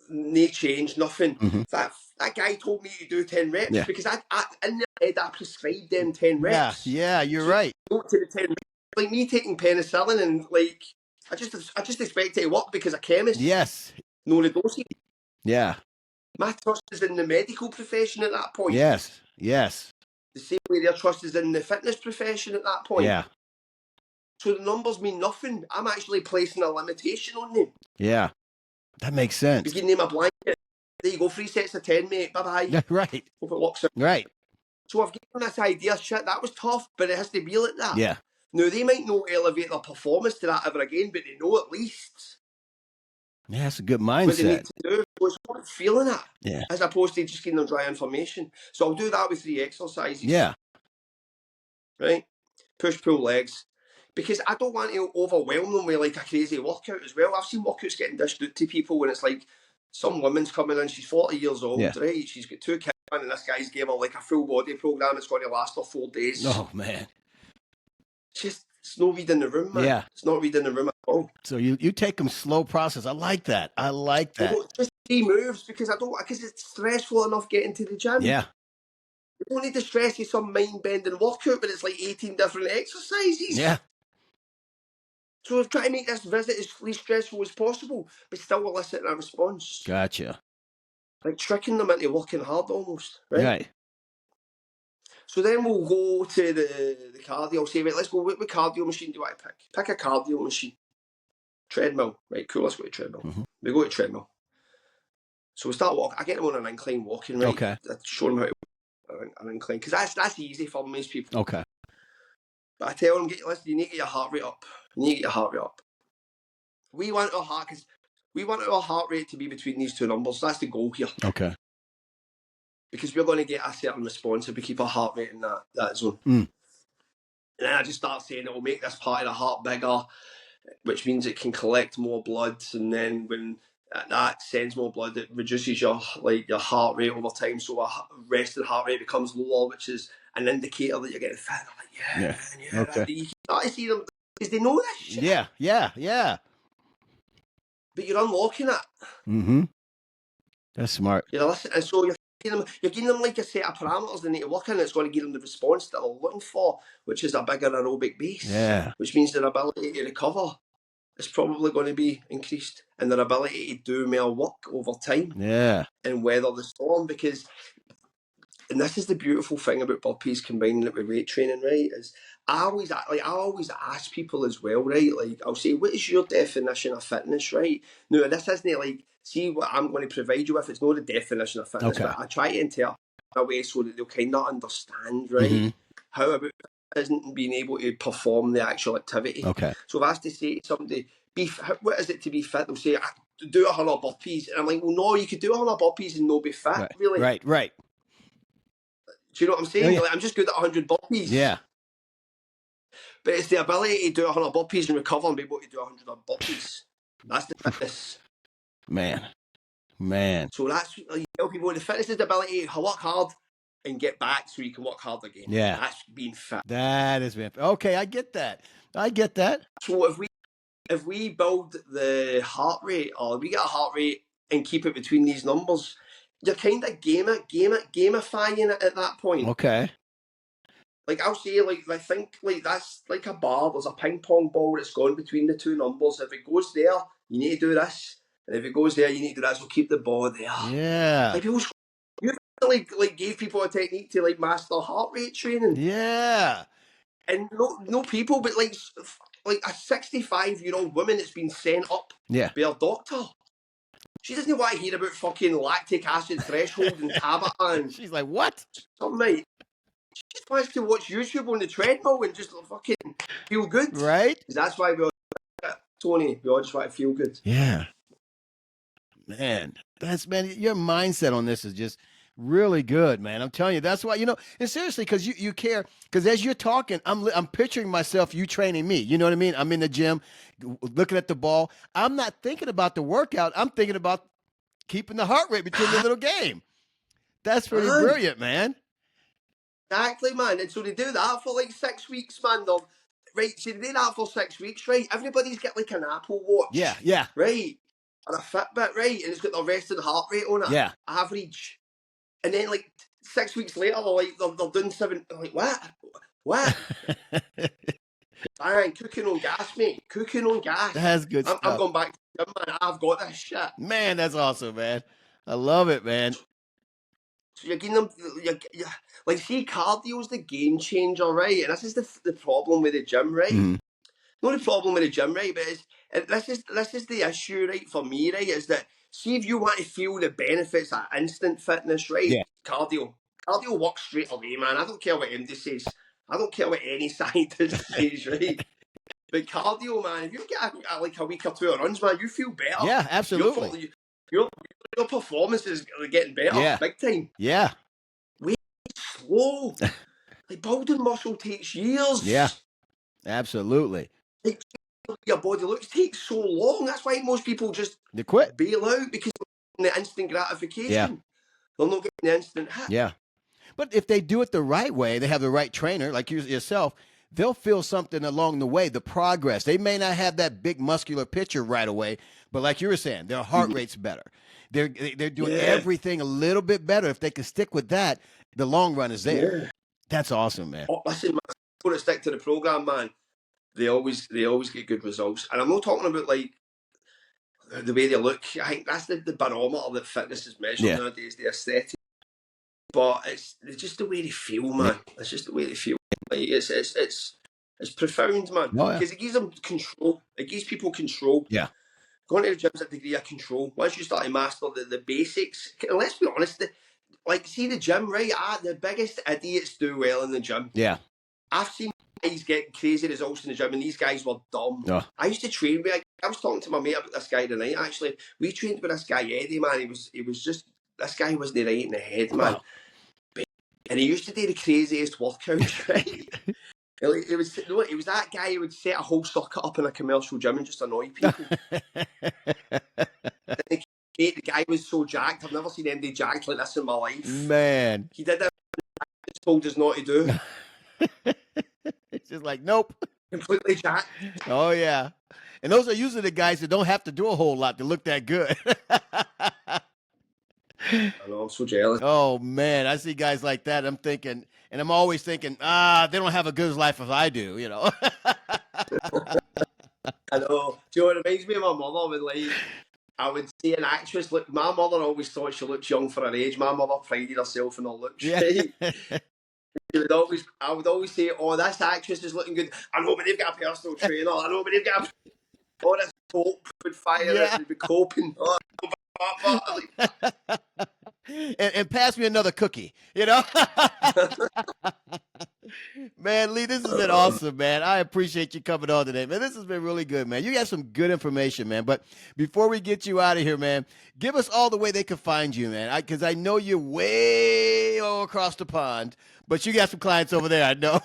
no change, nothing. That guy told me to do 10 reps because I in my head I prescribed them 10 reps. Yeah, you're right. Go to the 10 reps. Like me taking penicillin, and like I just expect it to work because a chemist. Yes. Know the dosing. Yeah. My trust is in the medical profession at that point. Yes. The same way their trust is in the fitness profession at that point. Yeah. So the numbers mean nothing. I'm actually placing a limitation on them. Yeah. That makes sense. You give them a blanket. There you go, 3 sets of 10, mate. Bye-bye. Right. Hope it works out. Right. So I've given them this idea, shit, that was tough, but it has to be like that. Yeah. Now, they might not elevate their performance to that ever again, but they know at least. Yeah, that's a good What they need mindset. to do. So it's about feeling it. Yeah. As opposed to just giving them dry information. So I'll do that with 3 exercises. Yeah. Right? Push, pull, legs. Because I don't want to overwhelm them with like a crazy workout as well. I've seen workouts getting dished out to people when it's like some woman's coming in, she's 40 years old, right? She's got 2 kids, and this guy's gave her like a full body program that's going to last her 4 days. Oh, man. It's no reading the room, man. Yeah. It's not reading the room at all. So you take them slow process. I like that. Just 3 moves, because it's stressful enough getting to the gym. Yeah. You don't need to stress you some mind-bending workout, but it's like 18 different exercises. Yeah. So we've tried to make this visit as least stressful as possible, but still eliciting a response. Gotcha. Like tricking them into working hard almost, right? Right. So then we'll go to the cardio. Say, right, let's go. What cardio machine do you want to pick? Pick a cardio machine. Treadmill. Right, cool, let's go to treadmill. We go to treadmill. So we start walking. I get them on an incline walking, right? Okay. I show them how to walk an incline, because that's easy for most people. Okay. But I tell them, listen, you need to get your heart rate up. You need to get your heart rate up. We want our heart rate to be between these two numbers. That's the goal here. Okay. Because we're going to get a certain response if we keep our heart rate in that zone. Mm. And then I just start saying it will make this part of the heart bigger, which means it can collect more blood, and then when that sends more blood, it reduces your heart rate over time, so a resting heart rate becomes lower, which is an indicator that you're getting fit. I'm like, yeah. Okay. You start to see them because they know this shit. Yeah. But you're unlocking it. Mm-hmm. That's smart. You're listening, and so you're giving them like a set of parameters they need to work in. It's going to give them the response that they're looking for, which is a bigger aerobic base. Yeah. Which means their ability to recover is probably going to be increased, and their ability to do more work over time. Yeah. And weather the storm, because, and this is the beautiful thing about burpees combining it with weight training, right? Is I always ask people as well, right? Like, I'll say, what is your definition of fitness, right? No, this isn't like, see what I'm going to provide you with. It's not the definition of fitness, Okay. but I try to interpret it in a way so that they'll kind of understand, right? How about isn't being able to perform the actual activity. Okay. So if I was to say to somebody, what is it to be fit? They'll say, do 100 burpees. And I'm like, well, no, you could do 100 burpees and not be fit, really. Right. Do you know what I'm saying? Like, I'm just good at 100 burpees. Yeah. But it's the ability to do 100 burpees and recover and be able to do 100 burpees. That's the fitness. Man. So that's, you tell people, the fitness is the ability to work hard and get back so you can work hard again. Yeah. That's being fit. That is being fit. Okay, I get that. So if we build the heart rate, or we get a heart rate and keep it between these numbers, you're kind of gamifying it at that point. Okay. Like, I'll say, like, I think, like, that's like a bar. There's a ping pong ball that's gone between the two numbers. If it goes there, you need to do this. And if it goes there, you need to do that. So keep the ball there. Yeah. Like, people, you like gave people a technique to, like, master heart rate training. Yeah. And no people, but like a 65-year-old woman that's been sent up by her doctor. She doesn't want to hear about fucking lactic acid threshold and Tabata. And she's like, what? Something, mate. She just wants to watch YouTube on the treadmill and just fucking feel good. Right? That's why we all, Tony, we all just want to feel good. Yeah. Man, your mindset on this is just really good, man. I'm telling you, that's why, and seriously, because you care, because as you're talking, I'm picturing myself, you training me, you know what I mean? I'm in the gym looking at the ball. I'm not thinking about the workout. I'm thinking about keeping the heart rate between the little game. That's pretty brilliant, man. Exactly, man. And so they do that for like 6 weeks, man. Right, so they do that for 6 weeks, right? Everybody's got like an Apple Watch. Yeah. Right? And a Fitbit, right? And it's got the resting heart rate on it. Yeah. Average. And then like 6 weeks later, they're doing 7. I'm like, what? Bang, cooking on gas, mate. Cooking on gas. That's good stuff. I'm going back to the gym, man. I've got this shit. Man, that's awesome, man. I love it, man. So you're getting them, like, see, cardio's the game changer, right? And this is the problem with the gym, right? Mm-hmm. Not the problem with the gym, right? But this is the issue, right, for me, right? Is that, see, if you want to feel the benefits of instant fitness, right? Yeah. Cardio works straight away, man. I don't care what MD says. I don't care what any scientist says, right? But cardio, man, if you get like a week or two of runs, man, you feel better. Yeah, absolutely. Your performance is getting better, big time. Yeah. Way slow. Like, building muscle takes years. Yeah, absolutely. Like, your body looks takes so long. That's why most people just they quit, bail out, because the instant gratification. Yeah. They're not getting the instant hit. Yeah. But if they do it the right way, they have the right trainer, like yourself, they'll feel something along the way, the progress. They may not have that big muscular picture right away, but like you were saying, their heart rate's better. They're doing everything a little bit better. If they can stick with that, the long run is there. Yeah. That's awesome, man. Oh, listen, man, going to stick to the program, man. They always get good results. And I'm not talking about like the way they look. I think that's the barometer that fitness is measured nowadays, the aesthetic. but it's just the way they feel, man. It's just the way they feel. Like, it's profound, man. Oh, yeah. Because it gives them control. It gives people control. Yeah. Going to the gym's a degree of control. Once you start to master the basics, and let's be honest, like, see the gym, right? The biggest idiots do well in the gym. Yeah. I've seen guys get crazy results in the gym, and these guys were dumb. Oh. I used to train with. I was talking to my mate about this guy tonight. Actually, we trained with this guy Eddie, man. He was just, this guy wasn't right in the head, man. Wow. And he used to do the craziest workouts, right? It was that guy who would set a whole circuit up in a commercial gym and just annoy people. The guy was so jacked. I've never seen anybody jacked like this in my life. Man. He did that. It's told us not to do. It's just like, nope. Completely jacked. Oh, yeah. And those are usually the guys that don't have to do a whole lot to look that good. I know, I'm so jealous. Oh, man. I see guys like that. I'm thinking, and I'm always thinking, they don't have a good life as I do, you know. I know. Do you know, it reminds me of my mother when, like, I would see an actress look. My mother always thought she looked young for her age. My mother prided herself in her looks. Yeah. Right? I would always say, "Oh, this actress is looking good." I know, but they've got a personal trainer. I know, but they've got all this cope would fire it and be coping. Oh, and pass me another cookie, you know. Man, Lee, this has been awesome, man. I appreciate you coming on today, man. This has been really good, man. You got some good information, man. But before we get you out of here, man, give us all the way they can find you, man. Because I know you're way all across the pond, but you got some clients over there, I know.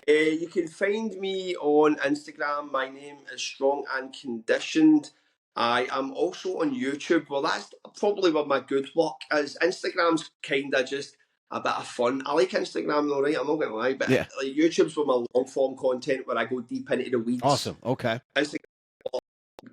You can find me on Instagram. My name is Strong and Conditioned. I am also on YouTube. Well, that's probably where my good work is. Instagram's kind of just a bit of fun. I like Instagram though, right? I'm not going to lie, but Yeah. like, YouTube's for my long form content where I go deep into the weeds. Awesome. Okay. Instagram,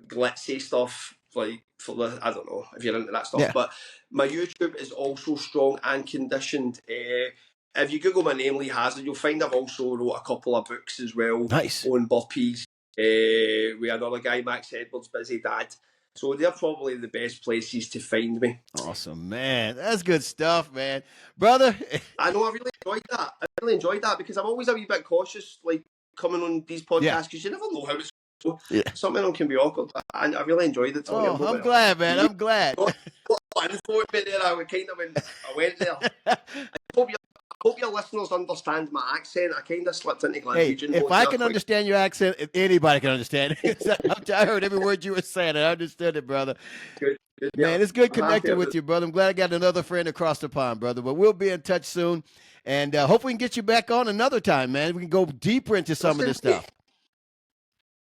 glitzy stuff, like for the, I don't know if you're into that stuff, Yeah. but my YouTube is also Strong and Conditioned. If you Google my name, Lee Hazard, you'll find I've also wrote a couple of books as well. Nice. On burpees. With another guy, Max Edwards, Busy Dad. So they're probably the best places to find me. Awesome, man. That's good stuff, man. Brother. I know, I really enjoyed that. I really enjoyed that because I'm always a wee bit cautious, like, coming on these podcasts, because you never know how it's going to go. Yeah. Some of them can be awkward. I really enjoyed it. Oh, I'm glad, man. I'm glad. Info there, I kind of when I went there. I hope your listeners understand my accent. I kind of slipped into Glasgow. Hey, if I can understand your accent, anybody can understand it. I heard every word you were saying, and I understood it, brother. Good. Man, it's good connecting with you, brother. I'm glad I got another friend across the pond, brother. But we'll be in touch soon, and hope we can get you back on another time, man. We can go deeper into some of this stuff.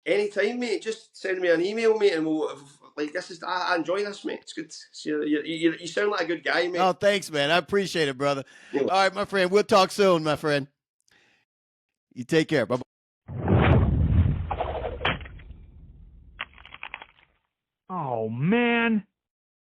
Anytime, mate. Just send me an email, mate, and we'll. Like, this is, I enjoy this, mate. It's good. You sound like a good guy, mate. Oh, thanks, man. I appreciate it, brother. Yeah. All right, my friend. We'll talk soon, my friend. You take care. Bye-bye. Oh, man.